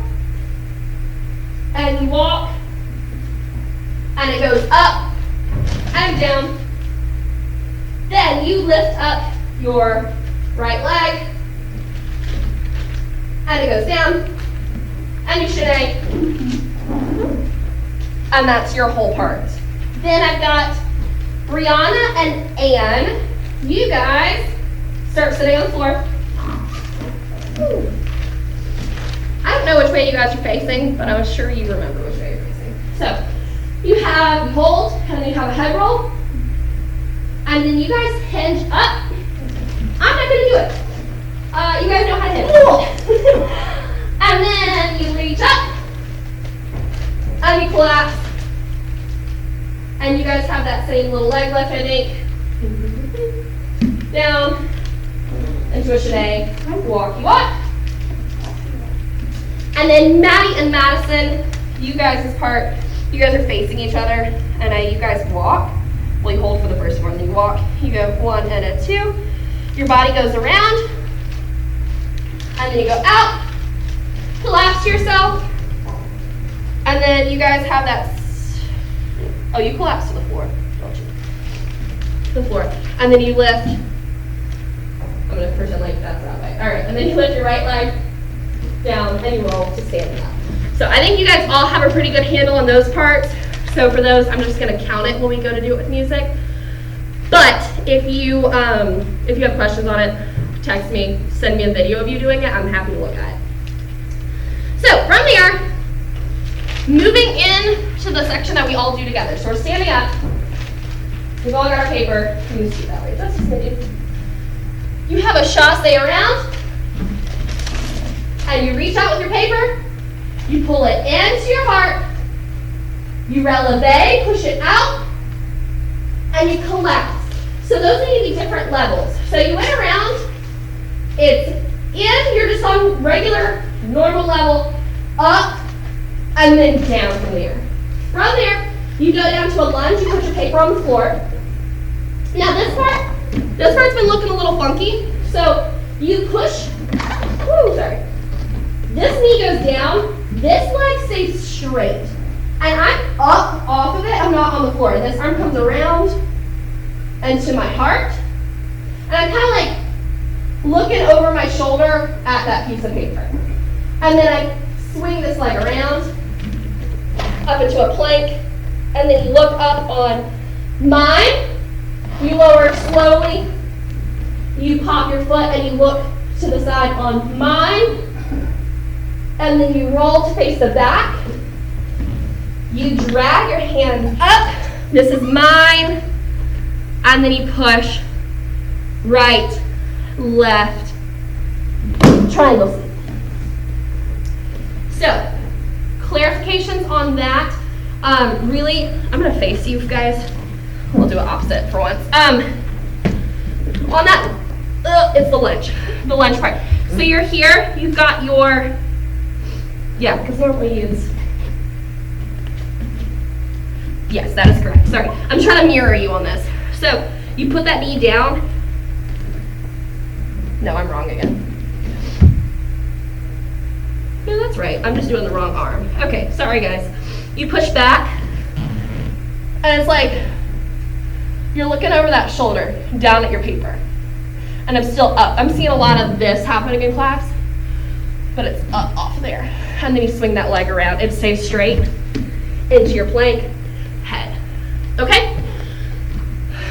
and you walk, and it goes up and down. Then you lift up your right leg, and it goes down, and you shinny, and that's your whole part. Then I've got Brianna and Ann. You guys start sitting on the floor. I don't know which way you guys are facing, but I'm sure you remember which way you're facing. So you hold, and then you have a head roll, and then you guys hinge up. I'm not going to do it. You guys know how to hinge. And then you same little leg lift, I think. Down, and twist an A, walk you up. And then Maddie and Madison, you guys' part, you guys are facing each other, and you guys walk. Well, you hold for the first one, then you walk. You go 1 and a 2. Your body goes around, and then you go out, collapse yourself, and then you guys have that, oh, you collapse to the floor, don't you? To the floor. And then you lift, I'm going to pretend like that's that way. All right, and then you lift your right leg down and you roll to standing up. So I think you guys all have a pretty good handle on those parts. So for those, I'm just going to count it when we go to do it with music. But if you have questions on it, text me, send me a video of you doing it. I'm happy to look at it. So from there, moving into the section that we all do together. So we're standing up. We've all got our paper. Let me see that way. Just a minute. You have a chasse around, and you reach out with your paper. You pull it into your heart. You releve, push it out, and you collapse. So those need to be different levels. So you went around, it's in, you're just on regular, normal level, up, and then down from there. From there, you go down to a lunge, you put your paper on the floor. Now this part's been looking a little funky, so you push, this knee goes down, this leg stays straight. And I'm up off of it, I'm not on the floor. This arm comes around and to my heart. And I'm kind of like looking over my shoulder at that piece of paper. And then I swing this leg around, up into a plank, and then you look up on mine. You lower slowly. You pop your foot and you look to the side on mine. And then you roll to face the back. You drag your hands up. This is mine. And then you push right, left, triangle seat. So, clarifications on that. Really, I'm going to face you guys. We'll do it opposite for once. On that, it's the lunge part. So you're here, you've got your, because normally use, yes, that is correct. Sorry, I'm trying to mirror you on this. So you put that knee down. No, I'm wrong again. No, that's right. I'm just doing the wrong arm. Okay, sorry guys. You push back, and it's like you're looking over that shoulder, down at your paper. And I'm still up. I'm seeing a lot of this happening in class, but it's up off there. And then you swing that leg around. It stays straight into your plank, head. Okay?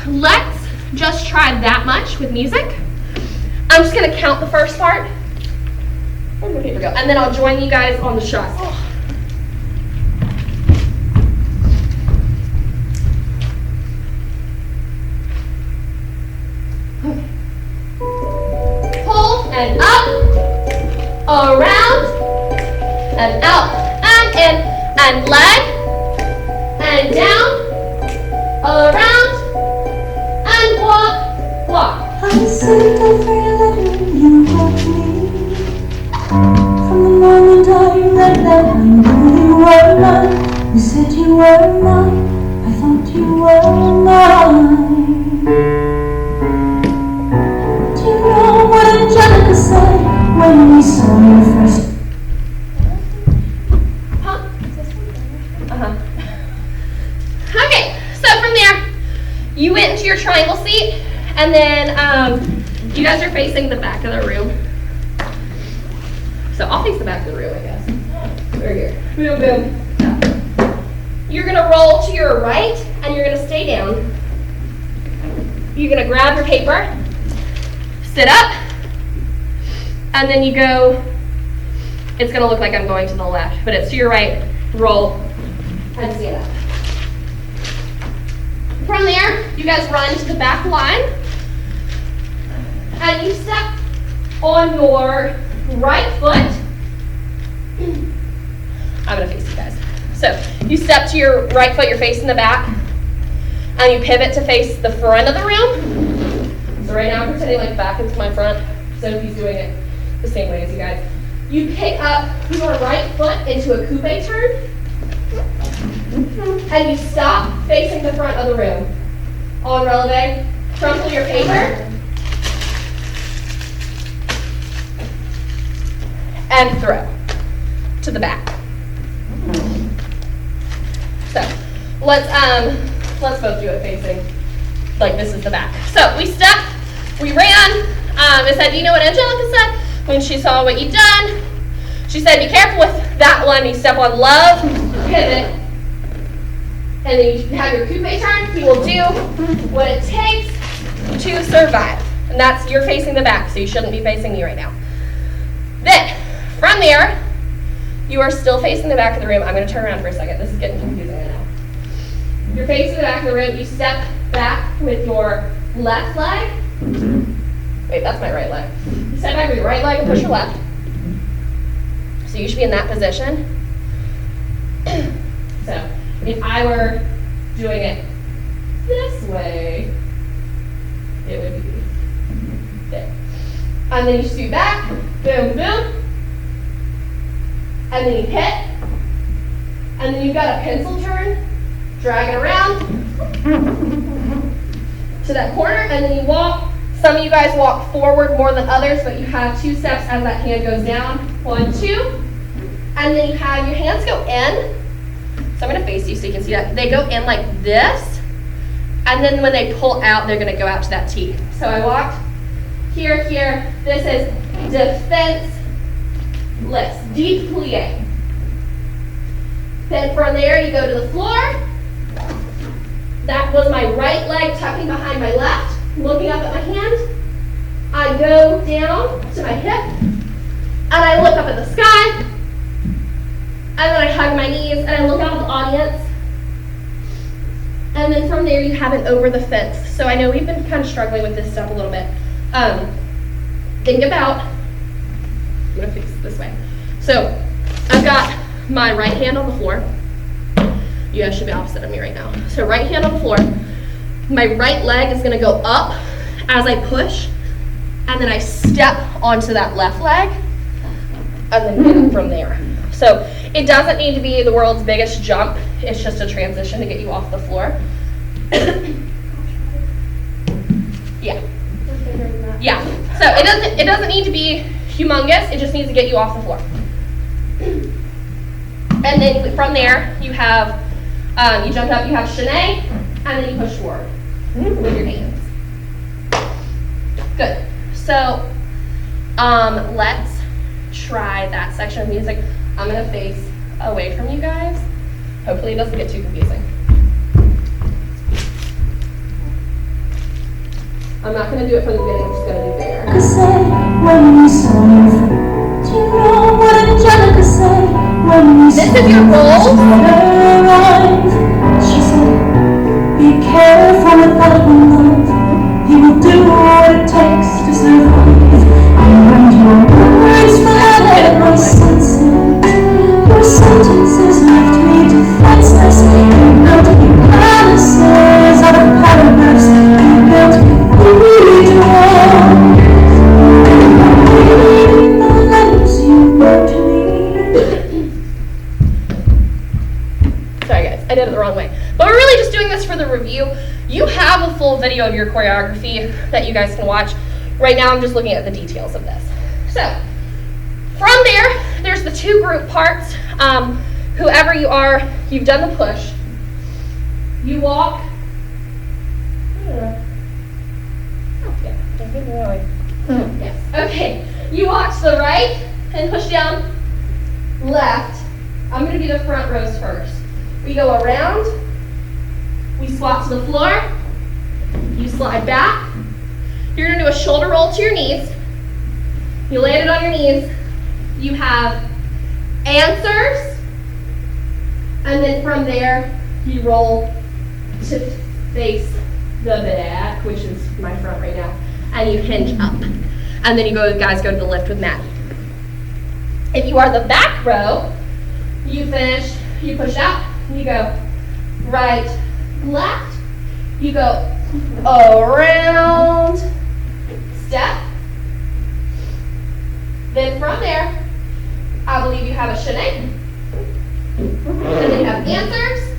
Let's just try that much with music. I'm just gonna count the first part. Where'd my paper go? And then I'll join you guys on the chasse. Pull and up, around, and out, and in, and leg, and down, around, and walk. I sent every letter you wrote me. From the moment I read that, I knew you were mine. You said you were mine. I thought you were mine. Do you know what Angelica said when we saw you first? Okay, so from there, you went into your triangle seat, and then you guys are facing the back of the room. So I'll face the back of the room, I guess. Right here. Boom, boom. You're gonna roll to your right, and you're gonna stay down. You're gonna grab your paper, sit up, and then you go, it's gonna look like I'm going to the left, but it's to your right, roll, and stand up. From there, you guys run to the back line, and you step on your right foot. I'm gonna face you guys. So you step to your right foot, you're facing the back, and you pivot to face the front of the room. So right now I'm pretending like back into my front. Sophie's doing it the same way as you guys. You pick up your right foot into a coupe turn, and you stop facing the front of the room. En releve, crumple your paper, and throw to the back. So let's both do it facing like this is the back. So we stepped, we ran. It said, do you know what Angelica said when she saw what you'd done? She said, be careful with that one. You step on love, pivot, and then you have your coupe turn. You will do what it takes to survive. And that's, you're facing the back, so you shouldn't be facing me right now. Then, from there, you are still facing the back of the room. I'm going to turn around for a second. This is getting confusing right now. You're facing the back of the room. You step back with your left leg. Wait, that's my right leg. You step back with your right leg and push your left. So you should be in that position. So if I were doing it this way, it would be there. And then you scoot back, boom, boom. And then you hit. And then you've got a pencil turn, drag it around to that corner, and then you walk. Some of you guys walk forward more than others, but you have 2 steps as that hand goes down. 1, 2. And then you have your hands go in. So I'm going to face you so you can see that. They go in like this. And then when they pull out, they're going to go out to that T. So I walked here, here. This is defense list, deep plie. Then from there, you go to the floor. That was my right leg tucking behind my left. Looking up at my hand, I go down to my hip, and I look up at the sky, and then I hug my knees, and I look out at the audience, and then from there you have it over the fence. So I know we've been kind of struggling with this stuff a little bit. Think about, I'm going to fix it this way. So I've got my right hand on the floor. You guys should be opposite of me right now. So right hand on the floor. My right leg is going to go up as I push, and then I step onto that left leg, and then get it from there. So it doesn't need to be the world's biggest jump. It's just a transition to get you off the floor. Yeah. Yeah. So it doesn't need to be humongous. It just needs to get you off the floor. And then from there, you have you jump up. You have chaîné, and then you push forward with your hands. Good. So let's try that section of music. I'm going to face away from you guys. Hopefully it doesn't get too confusing. I'm not going to do it from the beginning. I'm just going to do there. Angelica say when you saw me? Do you know what Angelica say when you This is your role. She said, be careful with that love. He will do what it takes to survive. And when your words flooded my senses, your sentences left me defenseless. You built me palaces out of paragraphs. You built me to walk. Reading the letters you wrote to me. Sorry guys, I did it the wrong way. But we're really just doing this for the review. You have a full video of your choreography that you guys can watch. Right now I'm just looking at the details of this. So, from there, there's the 2 group parts. Whoever you are, you've done the push. You walk. Yes. Okay. You walk to the right and push down left. I'm going to do the front rows first. We go around. We squat to the floor. You slide back. You're going to do a shoulder roll to your knees. You land it on your knees. You have answers. And then from there, you roll to face the back, which is my front right now. And you hinge up. And then you guys go to the lift with Maddie. If you are the back row, you finish, you push out, you go right, left, You go around, step. Then from there, I believe you have a shinny. And then you have answers.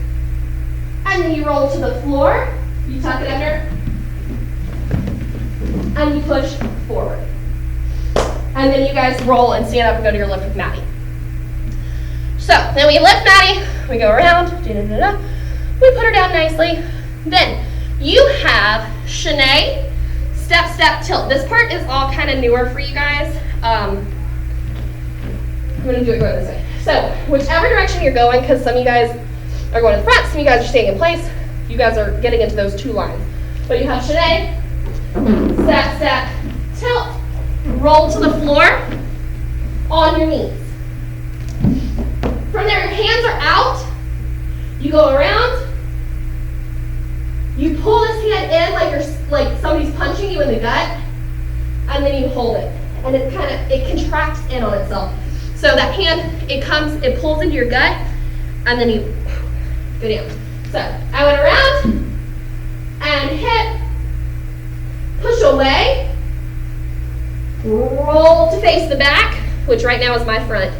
And then you roll to the floor. You tuck it under. And you push forward. And then you guys roll and stand up and go to your lift with Maddie. So then we lift Maddie. We go around. Da-da-da-da. We put her down nicely. Then you have shinny, step, step, tilt. This part is all kind of newer for you guys. I'm going to do it going this way. So whichever direction you're going, because some of you guys are going to the front, some of you guys are staying in place, you guys are getting into those two lines. But you have shinny, step, step, tilt, roll to the floor on your knees. From there, your hands are out. You go around. You pull this hand in like somebody's punching you in the gut, and then you hold it. And it contracts in on itself. So that hand, it pulls into your gut, and then you go down. So I went around and hit, push away, roll to face the back, which right now is my front.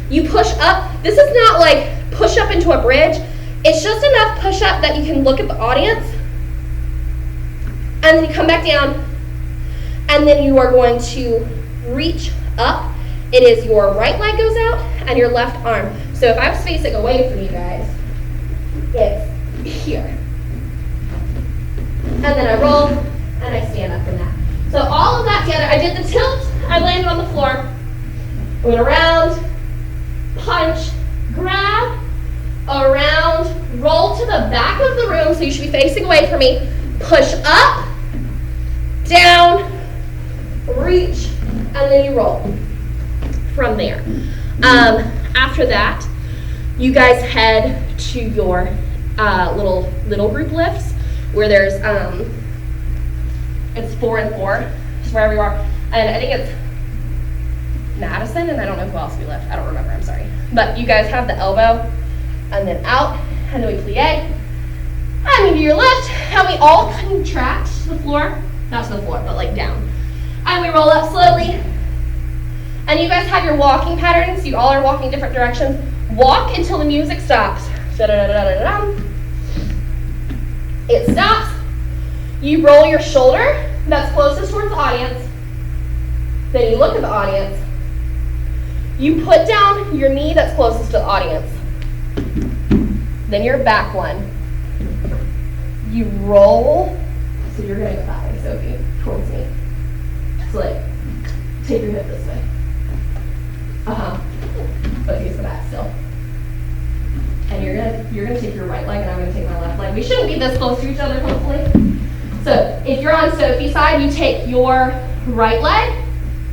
You push up. This is not like push up into a bridge. It's just enough push up that you can look at the audience, and then you come back down, and then you are going to reach up. It is your right leg goes out and your left arm. So if I was facing away from you guys, it's here. And then I roll and I stand up from that. So all of that together, I did the tilt, I landed on the floor, went around, punch, grab, around, roll to the back of the room, so you should be facing away from me, push up, down, reach, and then you roll from there. After that, you guys head to your little group lifts where there's it's 4 and 4, just wherever you are, and I think it's Madison, and I don't know who else we lift. I don't remember. I'm sorry. But you guys have the elbow, and then out, and then we plie, and we do your lift, and we all contract to the floor, not to the floor, but like down. And we roll up slowly. And you guys have your walking patterns. You all are walking different directions. Walk until the music stops. Da-da-da-da-da-da. It stops. You roll your shoulder that's closest towards the audience. Then you look at the audience. You put down your knee that's closest to the audience. Then your back one. You roll. So you're going to go that way, Sophie, towards me. So like, take your hip this way. But face the back still. And you're gonna take your right leg, and I'm gonna take my left leg. We shouldn't be this close to each other, hopefully. So if you're on Sophie's side, you take your right leg.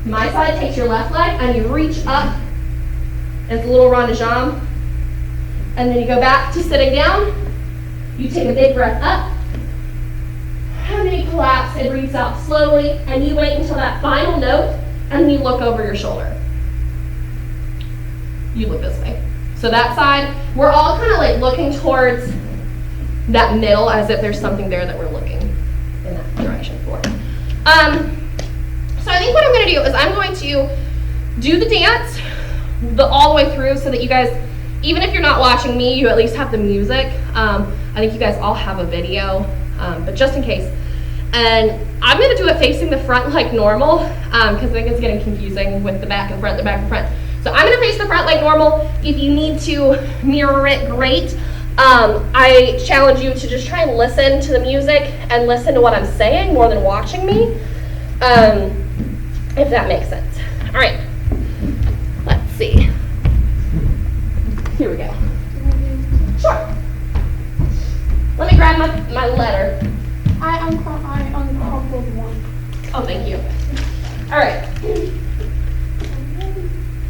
My side takes your left leg, and you reach up. It's a little rond de jambe. And then you go back to sitting down. You take a big breath up. And then you collapse and breathe out slowly. And you wait until that final note, and then you look over your shoulder. You look this way. So that side, we're all kind of like looking towards that middle as if there's something there that we're looking in that direction for. So I think what I'm going to do is I'm going to do the dance all the way through so that you guys, even if you're not watching me, you at least have the music. I think you guys all have a video, but just in case. And I'm going to do it facing the front like normal because I think it's getting confusing with the back and front, the back and front. So I'm going to face the front like normal. If you need to mirror it, great. I challenge you to just try and listen to the music and listen to what I'm saying more than watching me, if that makes sense. All right, let's see. Here we go. Sure. Let me grab my letter. I uncrumpled one. Oh, thank you. All right.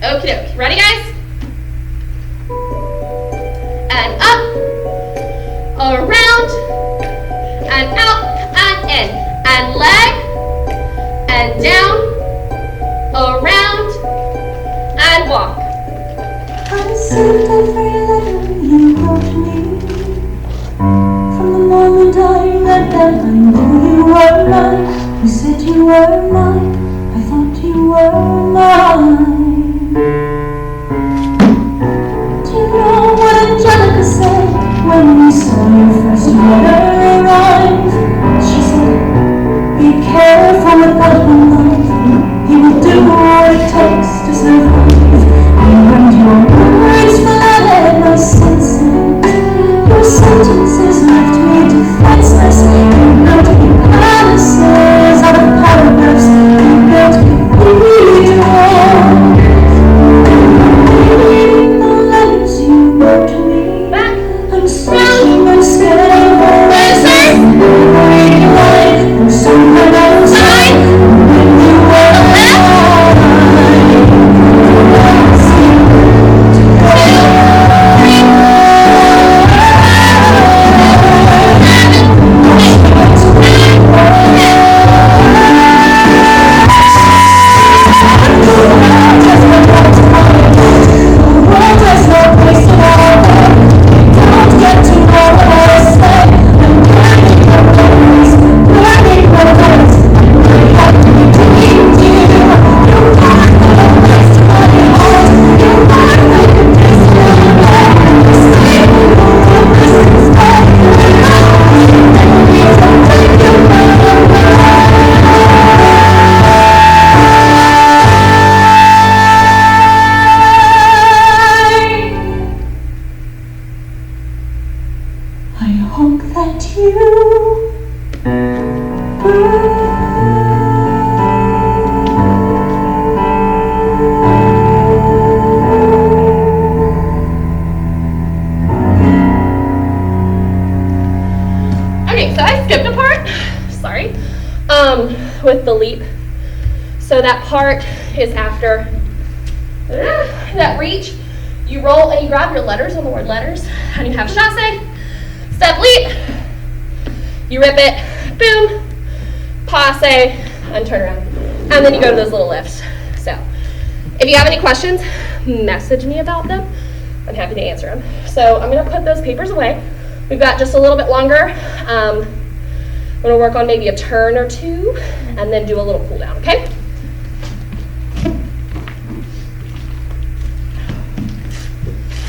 Okie dokie. Ready, guys? And up, around, and out, and in. And leg, and down, around, and walk. I received every letter you wrote me. From the moment I read that I knew you were mine. You said you were mine, I thought you were mine. Do you know what Angelica said when we saw your first letter arrive? She said, be careful with that one, love. He will do what it takes to survive. And your words flooded my senses. Your sentences left me defenseless. You built me palaces out of paragraphs. You built me cathedrals. Reading the letters you wrote to me. I'm searching and scared for answers. Reading life for someone else. When you were I hope that you Okay, so I skipped a part, sorry, with the leap. So that part is after that reach. You roll and you grab your letters on the word letters, and you have chasse, step, leap. You rip it, boom, passe, and turn around. And then you go to those little lifts. So if you have any questions, message me about them. I'm happy to answer them. So I'm going to put those papers away. We've got just a little bit longer. I'm going to work on maybe a turn or two and then do a little cool down, okay?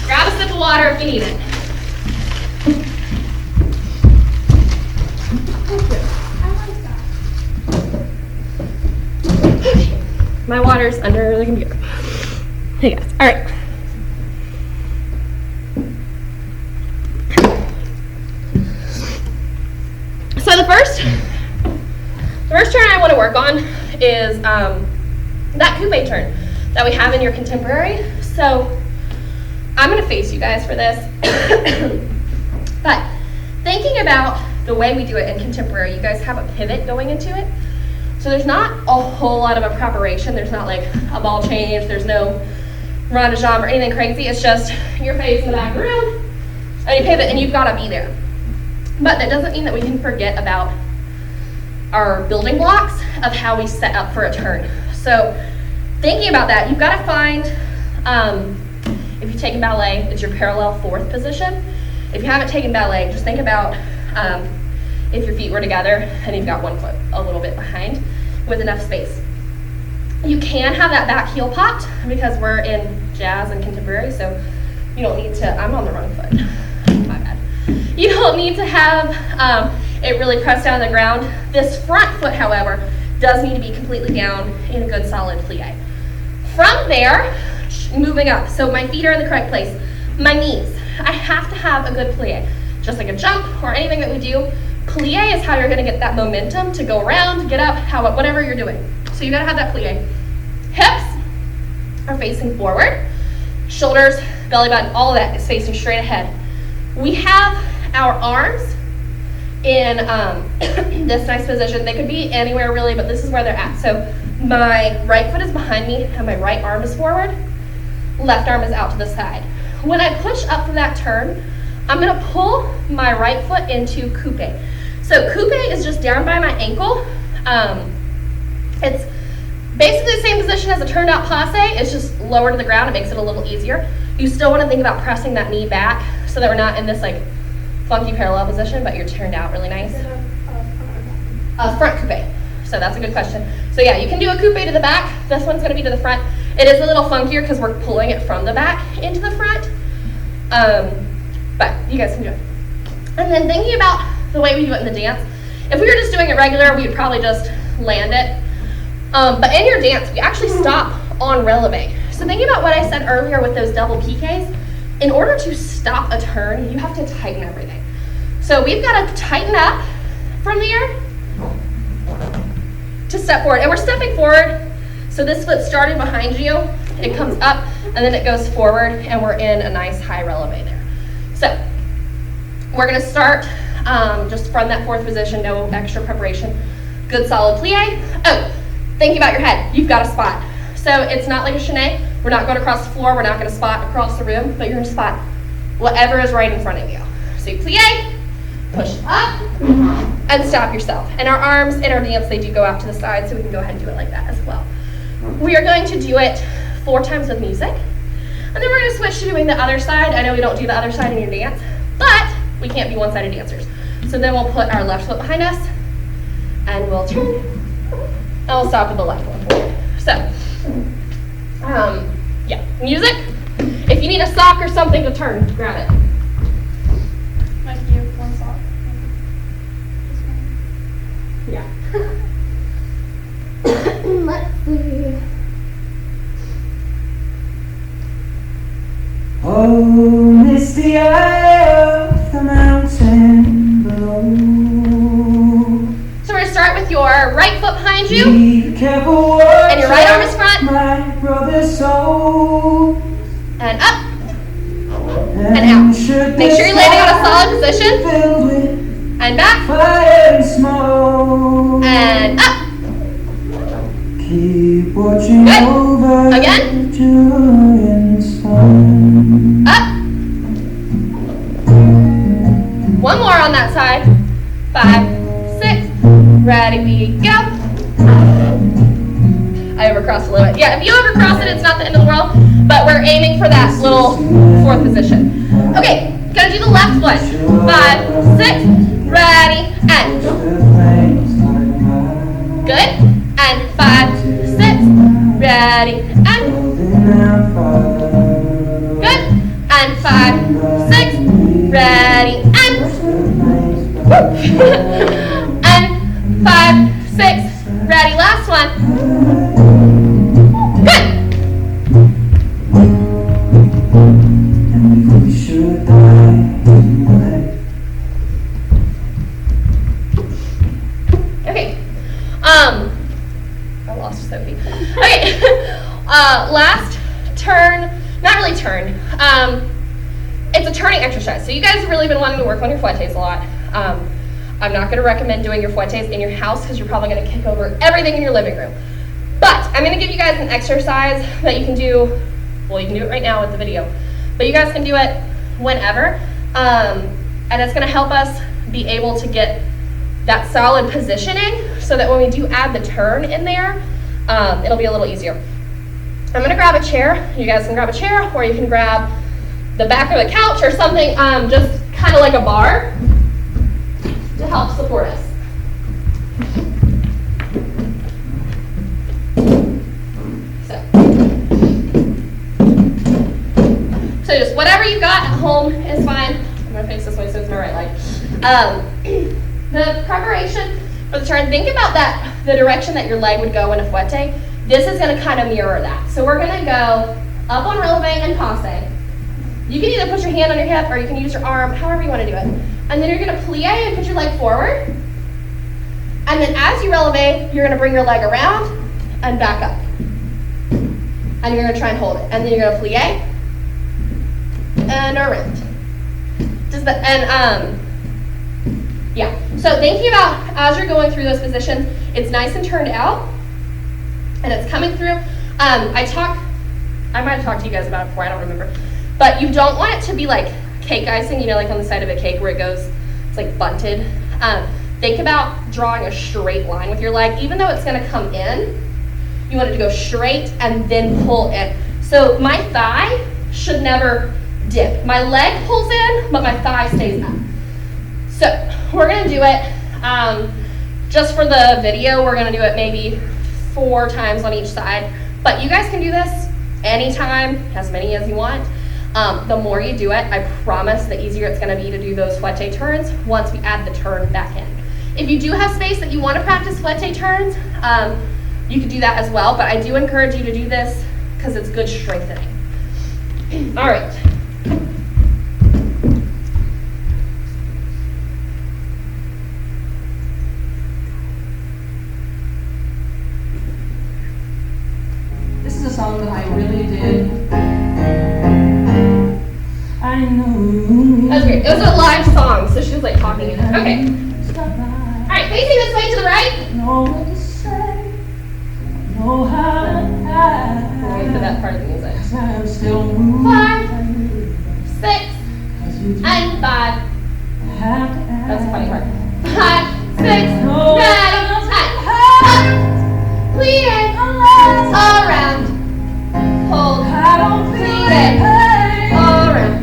Grab a sip of water if you need it. My water's under the computer. Hey guys, all right. So the first turn I want to work on is that coupe turn that we have in your contemporary. So I'm going to face you guys for this. But thinking about the way we do it in contemporary, you guys have a pivot going into it. So there's not a whole lot of a preparation. There's not like a ball change. There's no rond de jambe or anything crazy. It's just your face in the back of the room, and you pivot, and you've got to be there. But that doesn't mean that we can forget about our building blocks of how we set up for a turn. So thinking about that, you've got to find, if you've taken ballet, it's your parallel fourth position. If you haven't taken ballet, just think about if your feet were together and you've got one foot a little bit behind with enough space. You can have that back heel popped because we're in jazz and contemporary, so you don't need to, I'm on the wrong foot, my bad. You don't need to have it really pressed down on the ground. This front foot, however, does need to be completely down in a good solid plie. From there, moving up, so my feet are in the correct place. My knees, I have to have a good plie. Just like a jump or anything that we do, plie is how you're going to get that momentum to go around, get up, whatever you're doing. So you got to have that plie. Hips are facing forward. Shoulders, belly button, all of that is facing straight ahead. We have our arms in this nice position. They could be anywhere really, but this is where they're at. So my right foot is behind me and my right arm is forward. Left arm is out to the side. When I push up for that turn, I'm going to pull my right foot into coupe. So coupe is just down by my ankle. It's basically the same position as a turned out passe. It's just lower to the ground. It makes it a little easier. You still want to think about pressing that knee back so that we're not in this like funky parallel position, but you're turned out really nice. Is it a Front coupe. So that's a good question. So yeah, you can do a coupe to the back. This one's going to be to the front. It is a little funkier because we're pulling it from the back into the front. But you guys can do it. And then thinking about the way we do it in the dance, if we were just doing it regular, we would probably just land it. But in your dance, we actually stop on releve. So thinking about what I said earlier with those double piqués, in order to stop a turn, you have to tighten everything. So we've got to tighten up from there to step forward. And we're stepping forward, so this foot started behind you, it comes up, and then it goes forward, and we're in a nice high releve there. So we're going to start just from that fourth position, no extra preparation. Good solid plie. Oh, thinking about your head, you've got a spot. So it's not like a chaîné. We're not going across the floor, we're not going to spot across the room, but you're going to spot whatever is right in front of you. So you plie, push up, and stop yourself. And our arms in our dance, they do go out to the side, so we can go ahead and do it like that as well. We are going to do it 4 times with music. And then we're going to switch to doing the other side. I know we don't do the other side in your dance, but we can't be one-sided dancers. So then we'll put our left foot behind us, and we'll turn, and we'll stop with the left one. So, yeah, music. If you need a sock or something to turn, grab it. Might give you one sock. Yeah. Let's see. Oh, misty eye of the mountain below. So we're going to start with your right foot behind you, Be careful what and your right arm is front, my brother's soul. and up, and out. Make sure you're landing on a solid position, Filled with and back, fire and smoke. and up. Keep watching Good. over Again. joy and sun. Up. One more on that side. 5, 6. Ready, we go. I overcrossed a little bit. Yeah, if you overcross it, it's not the end of the world, but we're aiming for that little fourth position. Okay, gonna do the left one. 5, 6. Ready, and. Good. And 5, 6. Ready, and. Good. And 5, 6. Ready, and. And 5, 6. Ready, last one. Good. We should die. Okay. I lost Sophie. Okay. Last turn, not really turn. It's a turning exercise. So you guys have really been wanting to work on your fouettes a lot. I'm not going to recommend doing your fouettes in your house because you're probably going to kick over everything in your living room. But I'm going to give you guys an exercise that you can do. Well, you can do it right now with the video, but you guys can do it whenever. And it's going to help us be able to get that solid positioning so that when we do add the turn in there, it'll be a little easier. I'm going to grab a chair. You guys can grab a chair, or you can grab the back of the couch or something, just kind of like a bar to help support us. So just whatever you got at home is fine. I'm going to face this way so it's my right leg. The preparation for the turn, think about that, the direction that your leg would go in a fouette. This is going to kind of mirror that. So we're going to go up on releve and passe. You can either put your hand on your hip or you can use your arm, however you want to do it. And then you're going to plie and put your leg forward. And then as you releve, you're going to bring your leg around and back up. And you're going to try and hold it. And then you're going to plie and around. Yeah. So thinking about as you're going through those positions, it's nice and turned out, and it's coming through. I might have talked to you guys about it before, I don't remember. But you don't want it to be like cake icing, you know, like on the side of a cake where it goes, it's like bunted. Think about drawing a straight line with your leg. Even though it's going to come in, you want it to go straight and then pull in. So my thigh should never dip. My leg pulls in, but my thigh stays up. So we're going to do it Just for the video, we're gonna do it maybe 4 times on each side. But you guys can do this anytime, as many as you want. The more you do it, I promise the easier it's gonna be to do those fouette turns once we add the turn back in. If you do have space that you wanna practice fouette turns, you could do that as well, but I do encourage you to do this because it's good strengthening. All right. This is a song that I really did. I know. That's great. It was a live song, so she was like talking in it. Okay. All right, facing this way to the right. Know what to say, know how to act. Wait for that part of the music. I'm still moving. 5, 6, and 5. That's the funny part. 5, 6, 9, 10. Plie around. Hold. Plie around.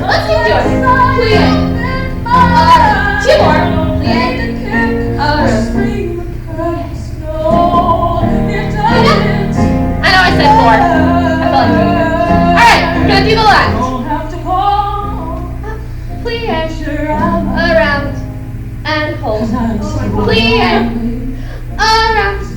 Let's keep doing it. Plie around. 2 more. Plie around. I know I said 4. I felt like doing it. Alright, gonna do the left. Plie around and hold. Plie around. Plie around. Plie.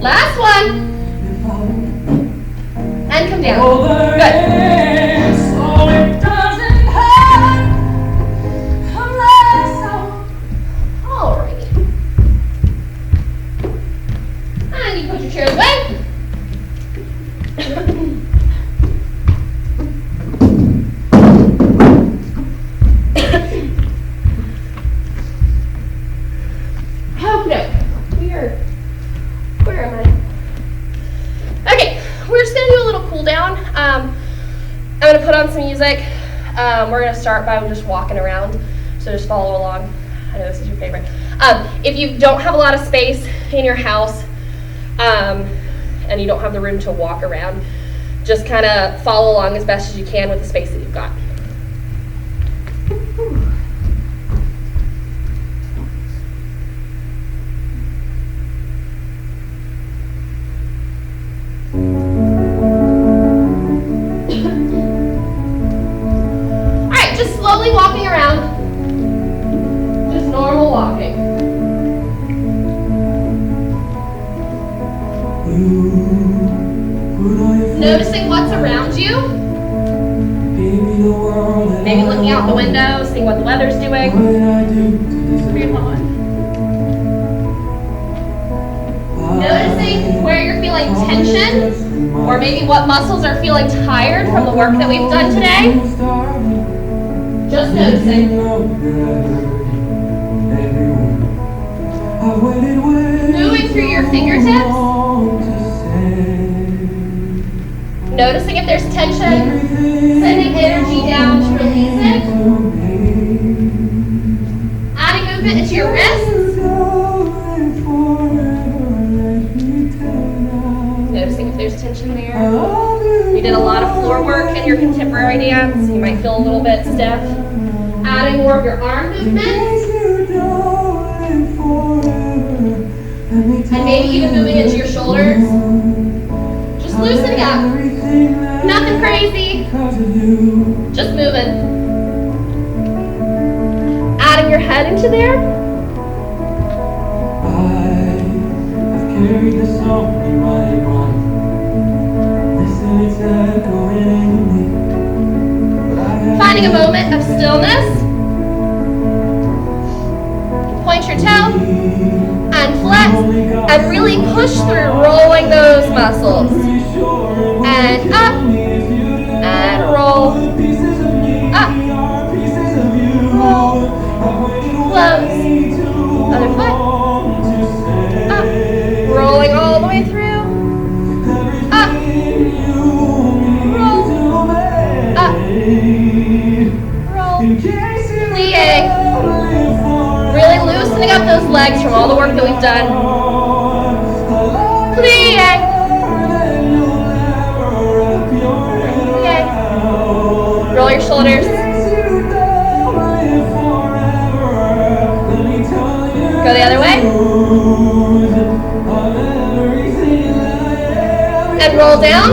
Last one. And come down. Good. Alrighty. And you put your chairs away. Okay. Where am I? Okay, we're just gonna do a little cool down. I'm gonna put on some music. We're gonna start by just walking around, so just follow along. I know this is your favorite. If you don't have a lot of space in your house, and you don't have the room to walk around, just kind of follow along as best as you can with the space that you've got. Slowly walking around, just normal walking. Noticing what's around you. Maybe looking out the window, seeing what the weather's doing. Noticing where you're feeling tension, or maybe what muscles are feeling tired from the work that we've done today. Just noticing. Moving through your fingertips. Noticing if there's tension. Sending energy down to release it. Adding movement into your wrists. Noticing if there's tension there. You did a lot of floor work in your contemporary dance. You might feel a little bit stiff. Adding more of your arm movements. And maybe even moving into your shoulders. Just loosening up. Nothing crazy. Just moving. Adding your head into there. I've carried the song in my mind. Finding a moment of stillness. Point your toe and flex and really push through, rolling those muscles. And up and roll. Up. Roll. Close. Other foot. Up. Rolling all the way through. Up. Roll. Up. Roll. Plie. Really loosening up those legs from all the work that we've done. Plie. Plie. Roll your shoulders. Go the other way. And roll down.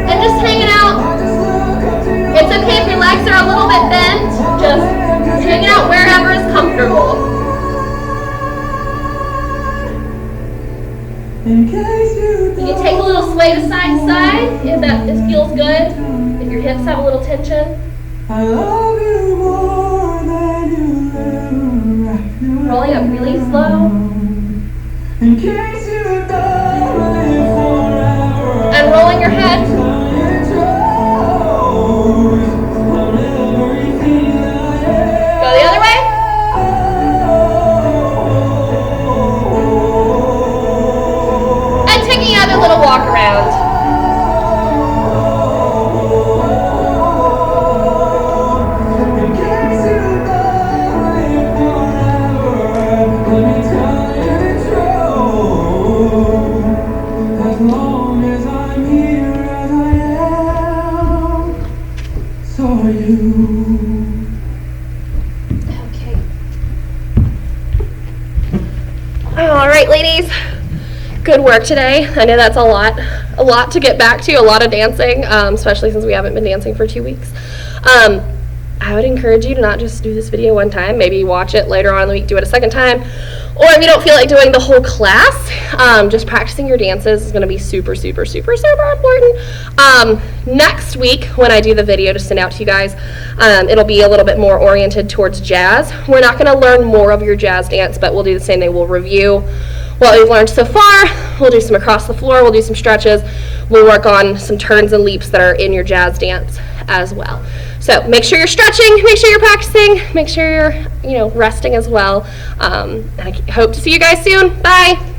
And just hang it out. It's okay if your legs are a little bit bent. Just hang it out wherever is comfortable. You can take a little sway to side to side if that feels good. If your hips have a little tension. Rolling up really slow. And rolling your head. Go the other way. And taking another little walk around. Okay. All right, ladies. Good work today. I know that's a lot to get back to, a lot of dancing, especially since we haven't been dancing for 2 weeks. I would encourage you to not just do this video one time, maybe watch it later on in the week, do it a second time, or if you don't feel like doing the whole class, just practicing your dances is going to be super, super, super, super important. Next week, when I do the video to send out to you guys, it'll be a little bit more oriented towards jazz. We're not going to learn more of your jazz dance, but we'll do the same thing. We'll review what we've learned so far. We'll do some across the floor. We'll do some stretches. We'll work on some turns and leaps that are in your jazz dance as well. So make sure you're stretching, make sure you're practicing, make sure you're resting as well. And I hope to see you guys soon. Bye.